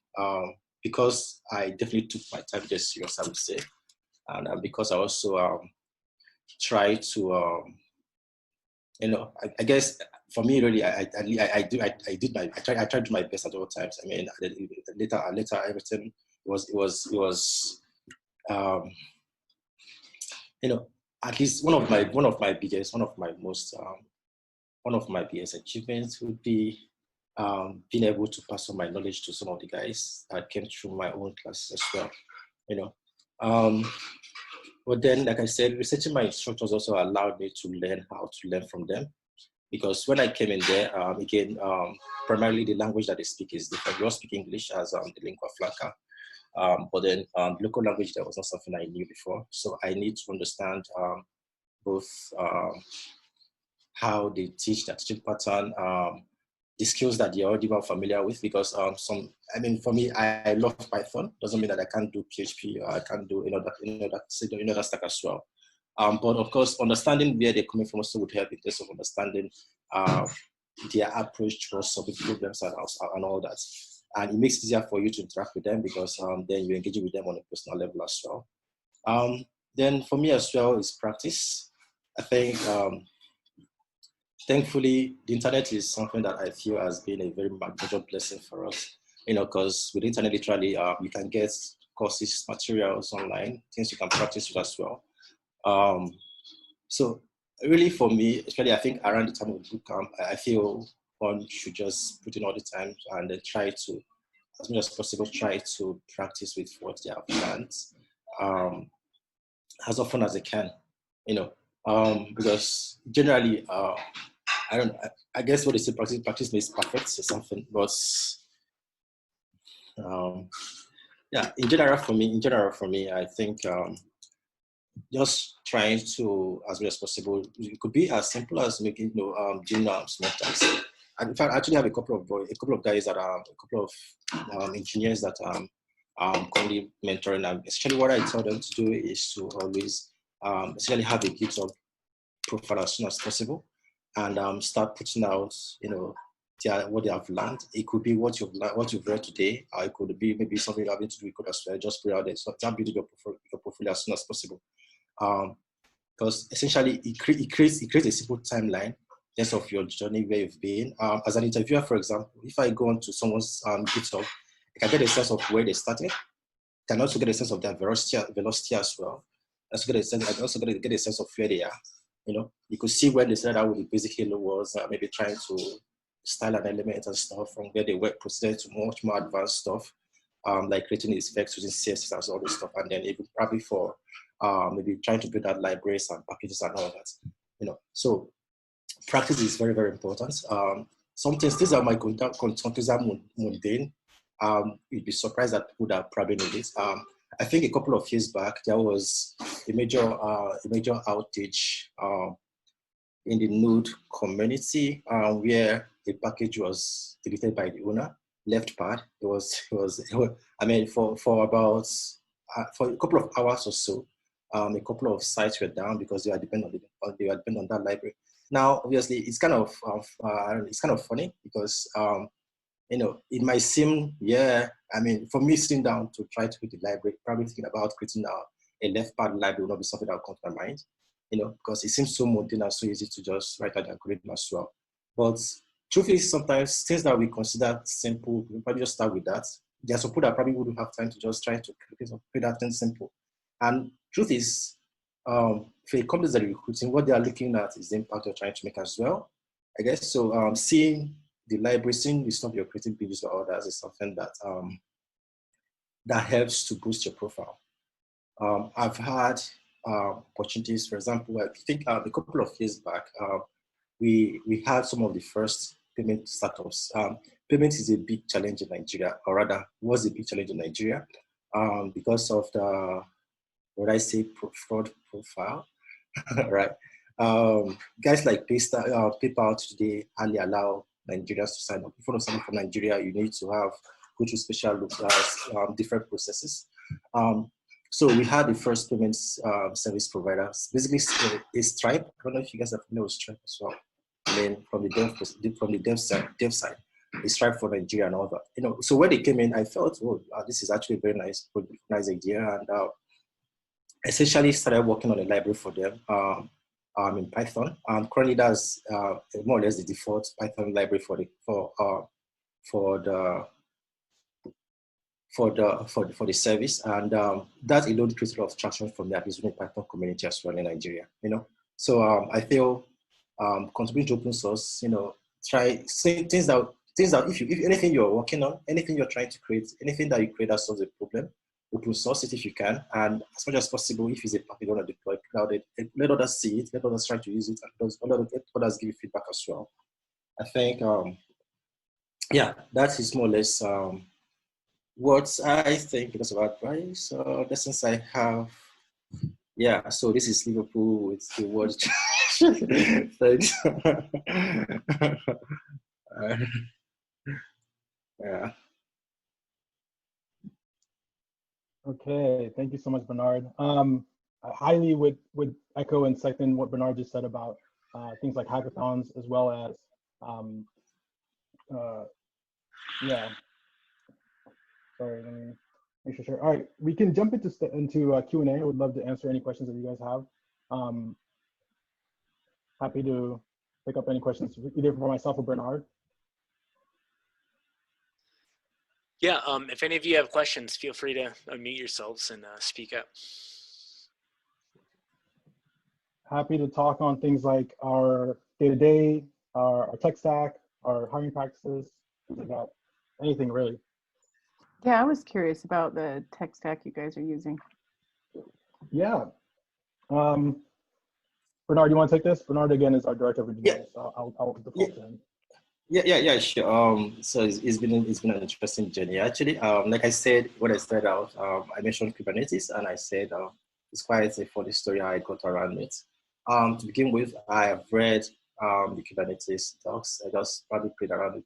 because I definitely took my time just serious, I would say, and because I also try to, I guess for me really, I tried to do my best at all times. I mean, later everything was at least one of my biggest achievements would be being able to pass on my knowledge to some of the guys that came through my own classes as well, But then, like I said, researching my instructors also allowed me to learn how to learn from them. Because when I came in there, again, primarily the language that they speak is different. We all speak English as the lingua franca. But then local language, that was not something I knew before. So I need to understand both how they teach, that teaching pattern, the skills that they're already well familiar with, because for me, I love Python. Doesn't mean that I can't do PHP or I can't do that stack as well. But of course, understanding where they're coming from also would help in terms of understanding their approach towards solving problems and all that. And it makes it easier for you to interact with them because then you're engaging with them on a personal level as well. Then for me as well is practice. I think thankfully the internet is something that I feel has been a very major blessing for us. Because with the internet, literally, you can get courses, materials online, things you can practice with as well. So really for me, especially I think around the time of bootcamp, I feel one should just put in all the time and then try to, as much as possible, try to practice with what they have learned as often as they can, because generally, I guess what they say, practice makes perfect or something, but yeah, in general for me, I think just trying to, as much as possible, it could be as simple as making, doing small tasks. And in fact, I actually have a couple of guys that are, a couple of engineers that I'm currently mentoring. And essentially what I tell them to do is to always essentially have a GitHub profile as soon as possible and start putting out, what they have learned. It could be what you've read today, or it could be maybe something you're having to do as well. Just put it out there. So start building your portfolio as soon as possible. Because essentially it creates a simple timeline just of your journey where you've been. As an interviewer, for example, if I go onto someone's GitHub, I can get a sense of where they started. I can also get a sense of their velocity as well. I can also get a sense of where they are. You could see when they started out with the basic Hello was maybe trying to style an element and stuff, from where they were proceeded to much more advanced stuff, like creating effects using CSS and all this stuff, and then even probably for maybe trying to build out libraries and packages and all that. So practice is very, very important. Sometimes these are my content are mundane. You'd be surprised that people that probably know this. I think a couple of years back there was a major outage in the Node community where a package was deleted by the owner, left pad. It was I mean, for about for a couple of hours or so, a couple of sites were down because they were dependent on that library. Now, obviously, it's kind of funny because it might seem, I mean, for me sitting down to try to create the library, probably thinking about creating a left pad library will not be something that will come to my mind, because it seems so mundane and so easy to just write out the algorithm as well. But truth is, sometimes things that we consider simple, we probably just start with that. There are some people that probably wouldn't have time to just try to create that thing simple. And truth is, for the companies that are recruiting, what they are looking at is the impact they're trying to make as well, I guess. So seeing the library, seeing the stuff you're creating pages or others is something that that helps to boost your profile. I've had opportunities, for example, I think a couple of years back, we had some of the first payment startups. Payment is a big challenge in Nigeria, or rather was a big challenge in Nigeria because of the, what I say, fraud profile, right? Guys like PayPal today hardly allow Nigerians to sign up. If you want to sign up from Nigeria, you need to go through special different processes. So we had the first payments service provider, basically a Stripe. I don't know if you guys are familiar with Stripe as well. I mean, from the dev side, a Stripe for Nigeria and all that. So when they came in, I felt, this is actually a very nice idea, and essentially started working on a library for them in Python. Currently, that's more or less the default Python library for the service, and that alone creates a lot of traction from the Arizona Python community as well in Nigeria. So I feel contributing to open source. Try things that if anything you're working on, anything you're trying to create, anything that you create that solves a problem, open source it if you can, and as much as possible, if it's a package you want to deploy, cloud it, let others see it, let others try to use it, and let others give you feedback as well. I think that is more or less what I think because of advice. Lessons I have. Yeah, so this is Liverpool with the word. Thanks. Yeah. Okay, thank you so much, Bernard. I highly would echo and second what Bernard just said about things like hackathons, as well as Um, yeah. Sorry, let me make sure. All right, we can jump into Q&A. I would love to answer any questions that you guys have. Happy to pick up any questions either for myself or Bernard. Yeah, if any of you have questions, feel free to unmute yourselves and speak up. Happy to talk on things like our day-to-day, our tech stack, our hiring practices, things like that. Anything really. Yeah, I was curious about the tech stack you guys are using. Yeah. Bernard, you want to take this? Bernard, again, is our director of engineering, so I'll default to him. Yeah, sure. So it's been an interesting journey actually. Like I said when I started out, I mentioned Kubernetes, and I said it's quite a funny story how I got around it. To begin with, I have read the Kubernetes docs. I just probably played around it,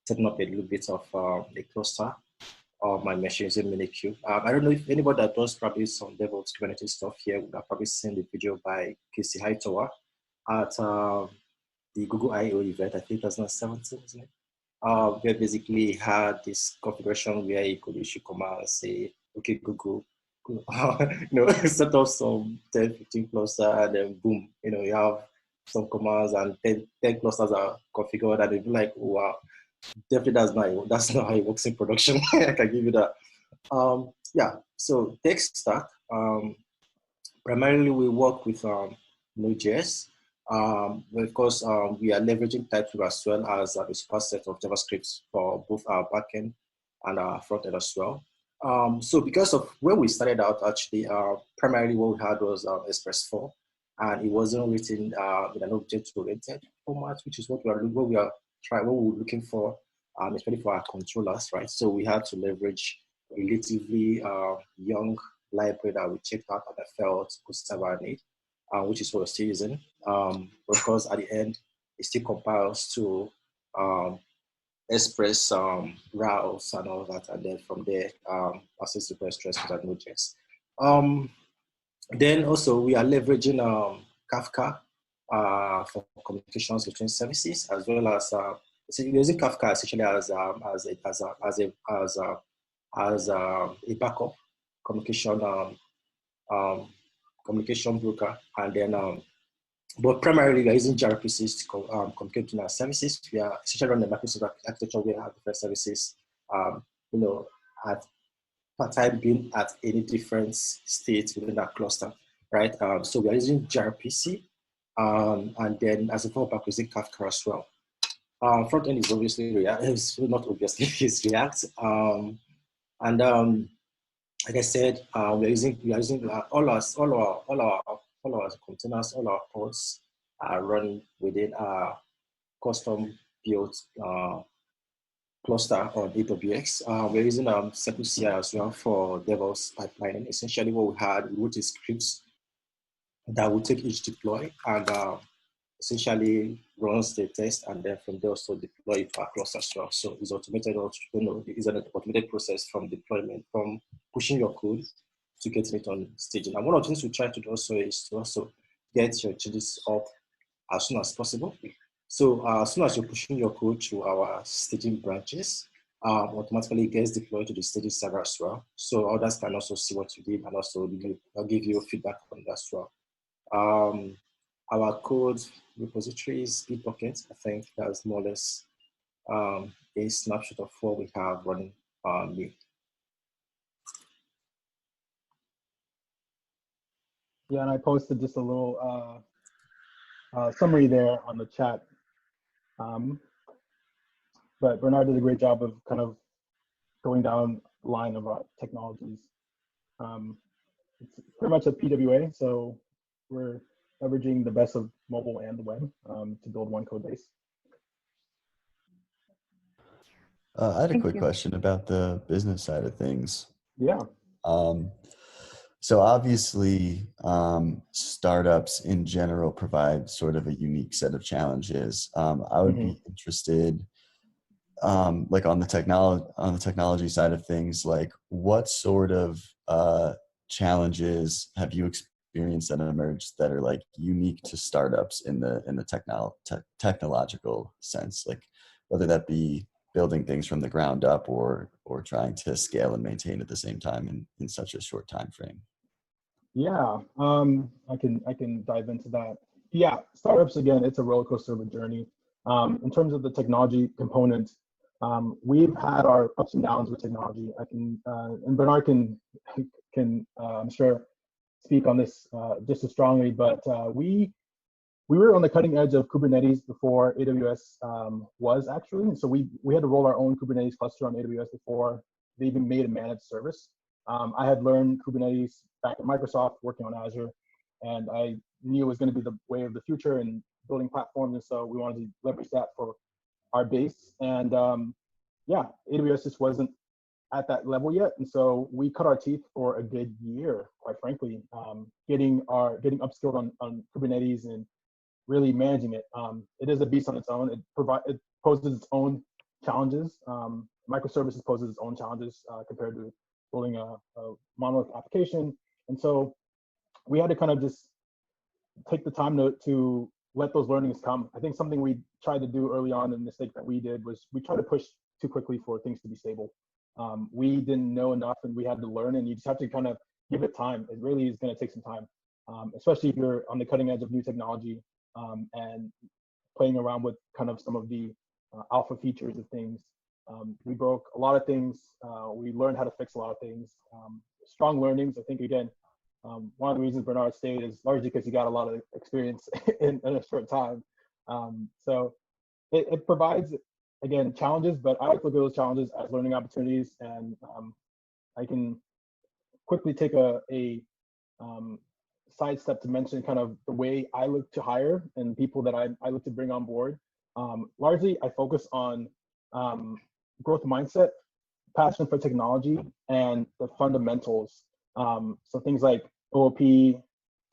setting up a little bit of a cluster of my machines in Minikube. I don't know if anybody that does probably some DevOps Kubernetes stuff here would have probably seen the video by Casey Hightower at the Google I/O event, I think 2017, isn't it? Where basically had this configuration where you could issue commands and say, okay, Google, set up some 10, 15 cluster, and then boom, you have some commands and 10 clusters are configured, and they'd be like, oh, wow, definitely that's not how it works in production. I can give you that. Yeah, so tech stack, primarily we work with Node.js. But of course, we are leveraging TypeScript as well as a superset of JavaScript for both our backend and our frontend as well. So because of where we started out, actually, primarily what we had was Express 4, and it wasn't written in an object-oriented format, which is what we were looking for, especially for our controllers, right? So we had to leverage a relatively young library that we checked out and I felt could serve our need, which is what we're still using. Because at the end, it still compiles to Express routes and all that, and then from there, passes the best stress with Node.js. Then also we are leveraging Kafka for communications between services, as well as so we're using Kafka essentially as a backup communication communication broker, and then but primarily we are using gRPCs to communicate between our services. We are essentially running the Microsoft architecture where we have different services, at per time being at any different state within that cluster, right? So we are using gRPC, and then as a fallback, we're using Kafka as well. Front end is obviously React. It's not obviously it's React, and like I said, we are using all our containers, all our pods are running within our custom built cluster on AWS. We're using Circle CI as well for DevOps pipelining. Essentially, what we had, we wrote a script that will take each deploy and essentially runs the test, and then from there also deploy it to our cluster as well. So it's automated, it's an automated process from deployment, from pushing your code to getting it on staging. And one of the things we try to do also is to also get your changes up as soon as possible. So as soon as you're pushing your code to our staging branches, automatically gets deployed to the staging server as well. So others can also see what you did and also give you feedback on that as well. Our code repositories, Bitbucket, I think that's more or less a snapshot of what we have running on me. Yeah, and I posted just a little summary there on the chat. But Bernard did a great job of kind of going down the line of technologies. It's pretty much a PWA, so we're leveraging the best of mobile and the web to build one code base. I had a Thank quick you. question about the business side of things. Yeah. So obviously, startups in general provide sort of a unique set of challenges. I would be interested, like on the technology side of things, like what sort of challenges have you experience that emerged that are like unique to startups in the technological sense, like whether that be building things from the ground up or trying to scale and maintain at the same time in such a short time frame? Yeah, I can dive into that. Yeah, startups, again, it's a roller coaster of a journey. In terms of the technology component, we've had our ups and downs with technology. And Bernard can I'm sure speak on this just as strongly, but we were on the cutting edge of Kubernetes before AWS was actually. And so we had to roll our own Kubernetes cluster on AWS before they even made a managed service. I had learned Kubernetes back at Microsoft working on Azure, and I knew it was going to be the way of the future and building platforms. And so we wanted to leverage that for our base. And yeah, AWS just wasn't at that level yet. And so we cut our teeth for a good year, quite frankly, getting upskilled on Kubernetes and really managing it. It is a beast on its own. It poses its own challenges. Microservices poses its own challenges compared to building a monolith application. And so we had to kind of just take the time to let those learnings come. I think something we tried to do early on, and the mistake that we did, was we tried to push too quickly for things to be stable. We didn't know enough, and we had to learn, and you just have to kind of give it time. It really is going to take some time, especially if you're on the cutting edge of new technology and playing around with kind of some of the alpha features of things. We broke a lot of things. We learned how to fix a lot of things. Strong learnings. I think, again, one of the reasons Bernard stayed is largely because he got a lot of experience in a short time. So it provides, again, challenges, but I look at those challenges as learning opportunities. And I can quickly take a sidestep to mention kind of the way I look to hire and people that I look to bring on board. Largely, I focus on growth mindset, passion for technology, and the fundamentals. So things like OOP,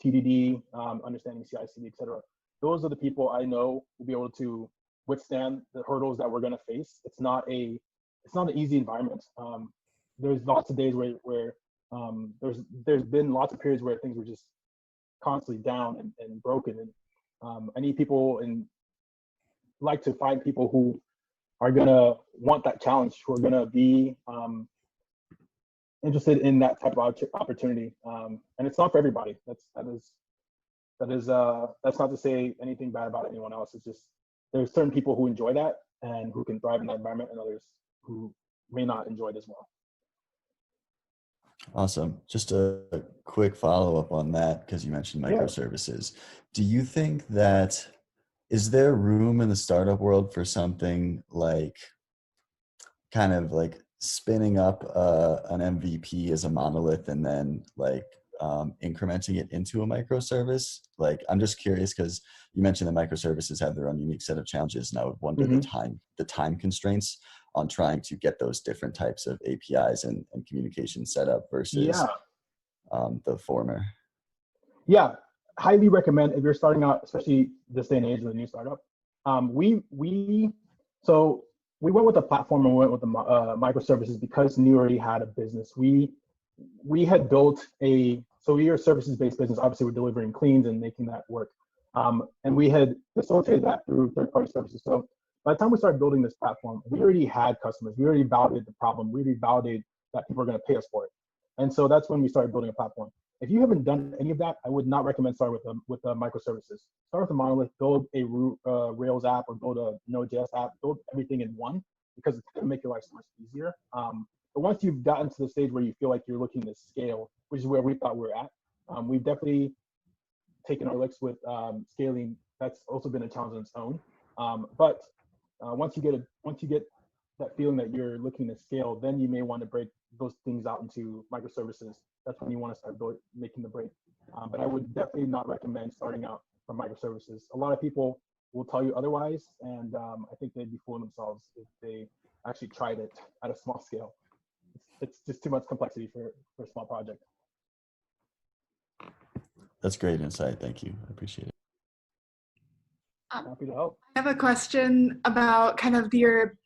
TDD, understanding CI/CD, et cetera. Those are the people I know will be able to withstand the hurdles that we're going to face. It's not an easy environment. There's lots of days where there's been lots of periods where things were just constantly down and broken. And I need people and like to find people who are going to want that challenge, who are going to be interested in that type of opportunity. And it's not for everybody. That's not to say anything bad about anyone else. It's just there's certain people who enjoy that and who can thrive in that environment, and others who may not enjoy it as well. Awesome. Just a quick follow-up on that, because you mentioned microservices. Do you think that, is there room in the startup world for something like kind of like spinning up an MVP as a monolith and then like incrementing it into a microservice? Like, I'm just curious because you mentioned that microservices have their own unique set of challenges, and I would wonder the time constraints on trying to get those different types of APIs and communication set up versus the former. Yeah, highly recommend if you're starting out, especially this day and age with a new startup. We went with the platform and we went with the microservices because New already had a business. We had built so we are a services-based business. Obviously, we're delivering cleans and making that work. And we had facilitated that through third-party services. So by the time we started building this platform, we already had customers. We already validated the problem. We already validated that people are going to pay us for it. And so that's when we started building a platform. If you haven't done any of that, I would not recommend starting with microservices. Start with a monolith, build a Rails app or build a Node.js app, build everything in one, because it's going to make your life so much easier. But once you've gotten to the stage where you feel like you're looking to scale, which is where we thought we were at, we've definitely taken our licks with scaling. That's also been a challenge on its own. But once you get that feeling that you're looking to scale, then you may want to break those things out into microservices. That's when you want to start making the break. But I would definitely not recommend starting out from microservices. A lot of people will tell you otherwise, and I think they'd be fooling themselves if they actually tried it at a small scale. It's just too much complexity for a small project. That's great insight. Thank you. I appreciate it. Happy to help. I have a question about kind of your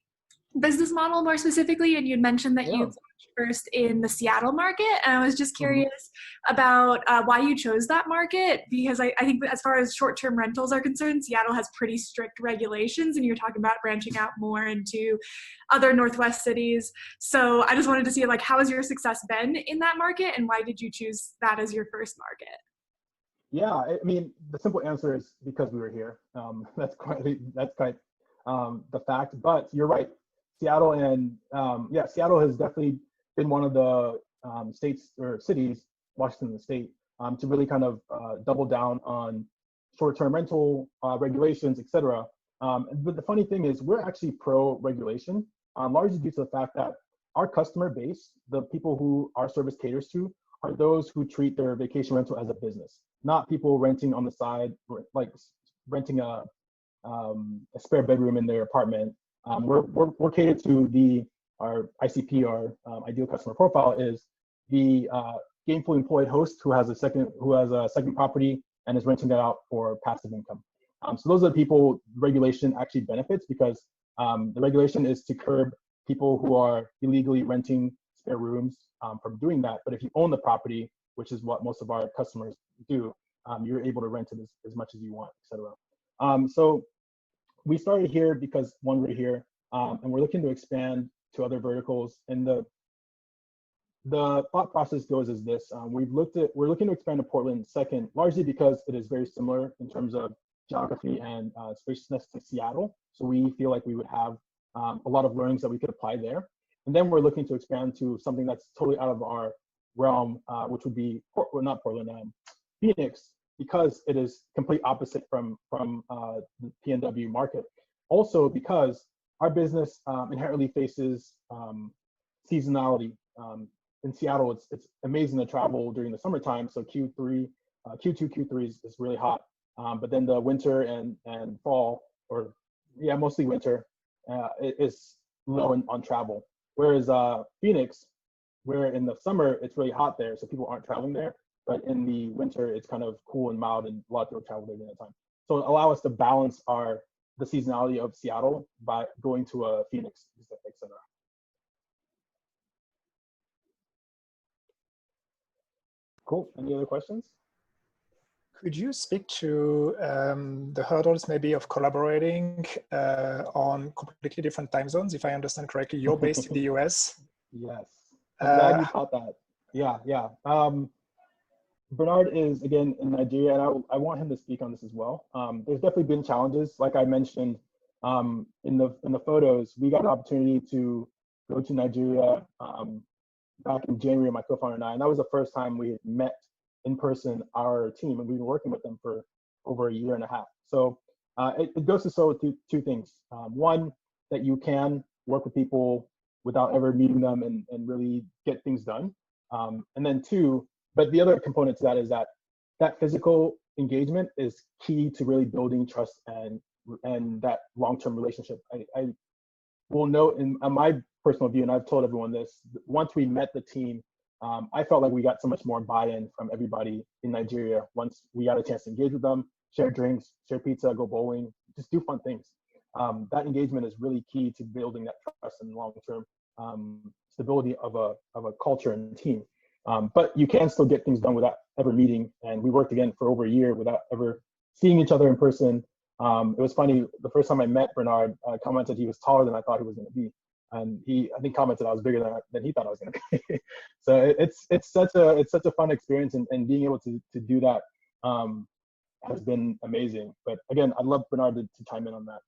business model more specifically, and you'd mentioned that you've first in the Seattle market, and I was just curious about why you chose that market, because I think as far as short-term rentals are concerned, Seattle has pretty strict regulations, and you're talking about branching out more into other Northwest cities. So I just wanted to see, like, how has your success been in that market, and why did you choose that as your first market? Yeah, I mean, the simple answer is because we were here. That's quite the fact. But you're right, Seattle and Seattle has definitely been one of the states or cities, Washington the state, to really kind of double down on short-term rental regulations, etc. But the funny thing is, we're actually pro-regulation, largely due to the fact that our customer base, the people who our service caters to, are those who treat their vacation rental as a business, not people renting on the side, like renting a spare bedroom in their apartment. We're catered to our ICP, our ideal customer profile is the gainfully employed host who has a second property and is renting that out for passive income. So those are the people regulation actually benefits, because the regulation is to curb people who are illegally renting spare rooms from doing that. But if you own the property, which is what most of our customers do, you're able to rent it as much as you want, etc. So we started here because, one, we're here, and we're looking to expand to other verticals. And the thought process goes as this: we're looking to expand to Portland, second, largely because it is very similar in terms of geography and spaciousness to Seattle. So we feel like we would have a lot of learnings that we could apply there. And then we're looking to expand to something that's totally out of our realm, which would be not Portland, Phoenix, because it is complete opposite from the PNW market. Also because our business inherently faces seasonality. In Seattle, it's amazing to travel during the summertime. So Q2, Q3 is really hot. But then the winter and fall, or mostly winter, is low on travel. Whereas Phoenix, where in the summer it's really hot there, so people aren't traveling there. But in the winter, it's kind of cool and mild, and a lot of people travel there during that time. So it allows us to balance the seasonality of Seattle by going to a Phoenix, etc. Cool. Any other questions? Could you speak to the hurdles maybe of collaborating on completely different time zones? If I understand correctly, you're based in the US. Yes. I'm glad you caught that. Yeah. Bernard is, again, in Nigeria, and I want him to speak on this as well. There's definitely been challenges. Like I mentioned in the photos, we got an opportunity to go to Nigeria back in January, my co-founder and I, and that was the first time we had met in person our team, and we've been working with them for over a year and a half. So it goes to show two things. One, that you can work with people without ever meeting them and really get things done. And then two, but the other component to that is that physical engagement is key to really building trust and that long-term relationship. I will note in my personal view, and I've told everyone this, once we met the team, I felt like we got so much more buy-in from everybody in Nigeria once we got a chance to engage with them, share drinks, share pizza, go bowling, just do fun things. That engagement is really key to building that trust and long-term stability of a culture and team. But you can still get things done without ever meeting. And we worked again for over a year without ever seeing each other in person. It was funny, the first time I met Bernard, commented he was taller than I thought he was going to be. And he, I think, commented I was bigger than he thought I was going to be. So it's such a fun experience, and being able to do that has been amazing. But again, I'd love Bernard to chime in on that.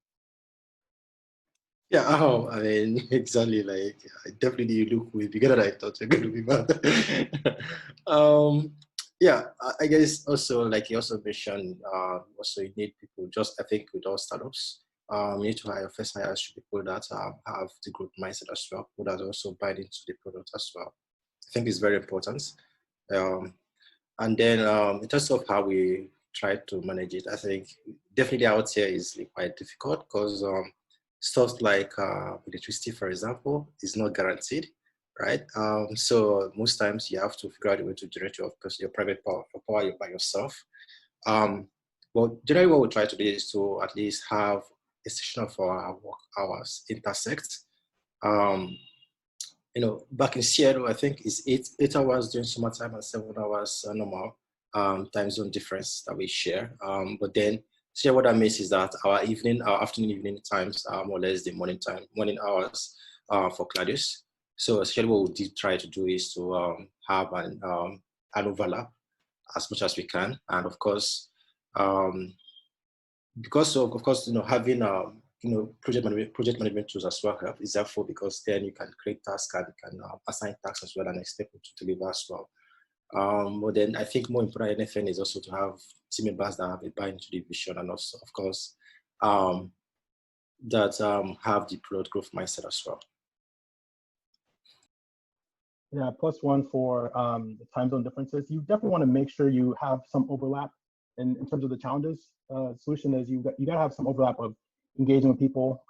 Yeah, I mean, exactly. Like, definitely you look way bigger than I thought you're going to be, but yeah, I guess also, like you also mentioned, also you need people. I think with all startups, you need to hire people that have the growth mindset as well, people that also buy into the product as well. I think it's very important. And then in terms of how we try to manage it, I think definitely out here is quite difficult because stuff like electricity, for example, is not guaranteed, right? So most times you have to figure out a way to generate your private power by yourself. But generally what we try to do is to at least have a section of our work hours intersect. back in Seattle, I think it's eight hours during summertime and 7 hours normal time zone difference that we share. But then here what I miss is that our afternoon, evening times are more or less the morning hours for Claudius. So essentially what we did try to do is to have an overlap as much as we can. And of course, because of course, having project management tools as well help is helpful, because then you can create tasks and you can assign tasks as well and expect them to deliver as well. But then I think more important than anything is also to have team members that have a buy into the vision, and also, of course, that have the product growth mindset as well. Yeah, +1 for the time zone differences. You definitely want to make sure you have some overlap in terms of the challenges. Solution is you got to have some overlap of engaging with people.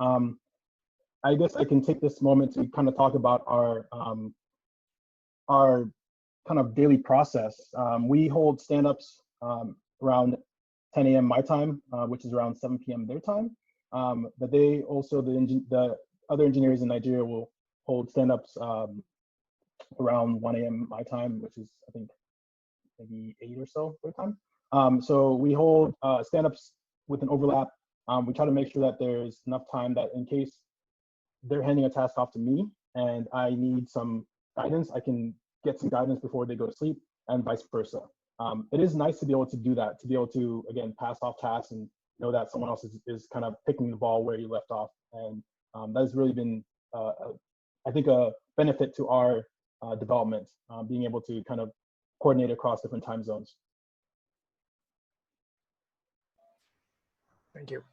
I guess I can take this moment to kind of talk about our kind of daily process. We hold stand-ups around 10 a.m. my time, which is around 7 p.m. their time. But they also, the other engineers in Nigeria will hold stand-ups around 1 a.m. my time, which is, I think, maybe 8 or so their time. So we hold stand-ups with an overlap. We try to make sure that there's enough time that in case they're handing a task off to me and I need some guidance, I can get some guidance before they go to sleep, and vice versa. It is nice to be able to do that, to be able to, again, pass off tasks and know that someone else is kind of picking the ball where you left off. And that has really been, I think, a benefit to our development, being able to kind of coordinate across different time zones. Thank you.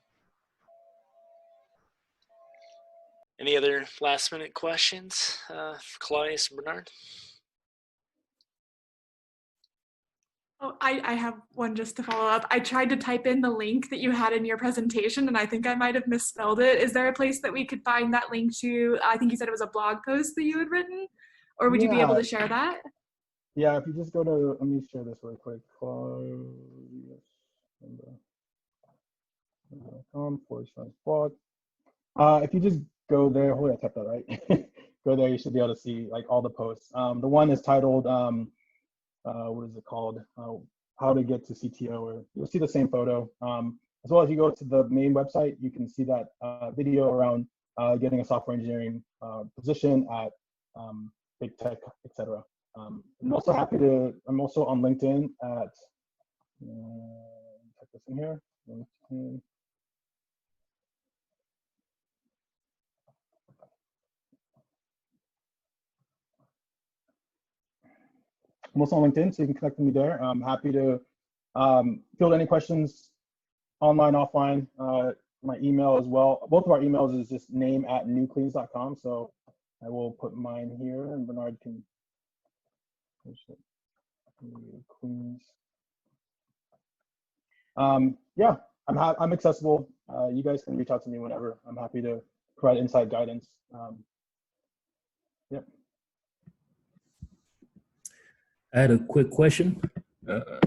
Any other last minute questions for Claudius and Bernard? Oh, I have one just to follow up. I tried to type in the link that you had in your presentation, and I think I might have misspelled it. Is there a place that we could find that link to? I think you said it was a blog post that you had written, or would you be able to share that? Yeah, if you just go to, let me share this really quick. Claudius.com/blog. If you just go there, hopefully I typed that right. Go there, you should be able to see like all the posts. The one is titled, what is it called? How to get to CTO, or you'll see the same photo. As well as you go to the main website, you can see that video around getting a software engineering position at big tech, etc. I'm also happy to, I'm also on LinkedIn at, type this in here, LinkedIn. I'm also on LinkedIn, so you can connect with me there. I'm happy to field any questions online, offline. My email as well. Both of our emails is just name@newcleans.com. So I will put mine here, and Bernard can push it. Queens. Yeah, I'm accessible. You guys can reach out to me whenever. I'm happy to provide inside guidance. Yep. I had a quick question.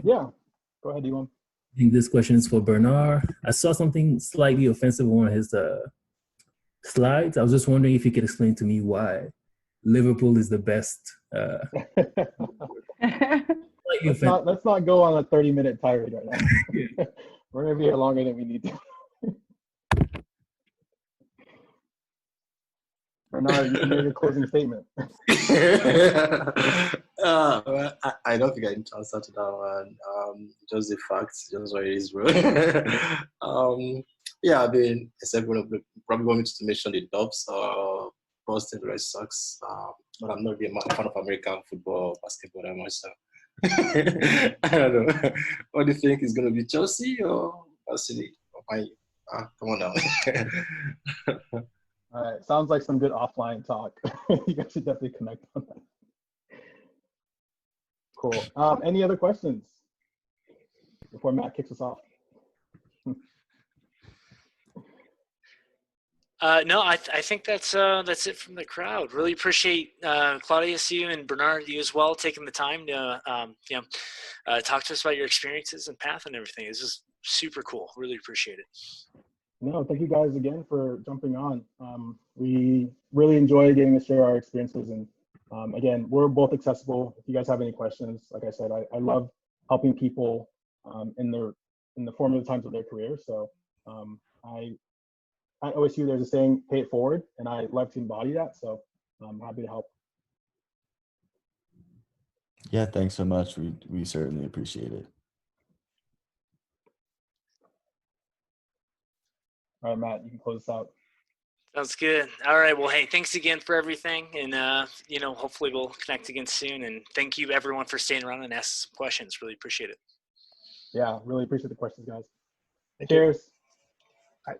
Yeah, go ahead, Ewan. I think this question is for Bernard. I saw something slightly offensive on his slides. I was just wondering if you could explain to me why Liverpool is the best. Let's not go on a 30-minute tirade right now. We're going to be here longer than we need to. Bernard, you can make a closing statement. Well, I don't think I need to answer to that one. Just the facts, just what it is, bro. Yeah, I mean, except probably want me to mention the Dubs or Boston Red Sox, but I'm not really a fan of American football or basketball that much. So I don't know. What do you think is going to be, Chelsea or City? Come on now. All right, sounds like some good offline talk. You guys should definitely connect on that. Cool. Any other questions before Matt kicks us off? No, I think that's it from the crowd. Really appreciate Claudius, you, and Bernard, you as well, taking the time to talk to us about your experiences and path and everything. This is super cool. Really appreciate it. No, thank you guys again for jumping on. We really enjoy getting to share our experiences and Again, we're both accessible. If you guys have any questions, like I said, I love helping people in the formative times of their career. So at OSU, there's a saying, pay it forward, and I love to embody that. So I'm happy to help. Yeah, thanks so much. We certainly appreciate it. All right, Matt, you can close this out. Sounds good. All right. Well, hey, thanks again for everything. And, hopefully we'll connect again soon. And thank you everyone for staying around and asking some questions. Really appreciate it. Yeah, really appreciate the questions, guys. Thank you. Cheers. Bye.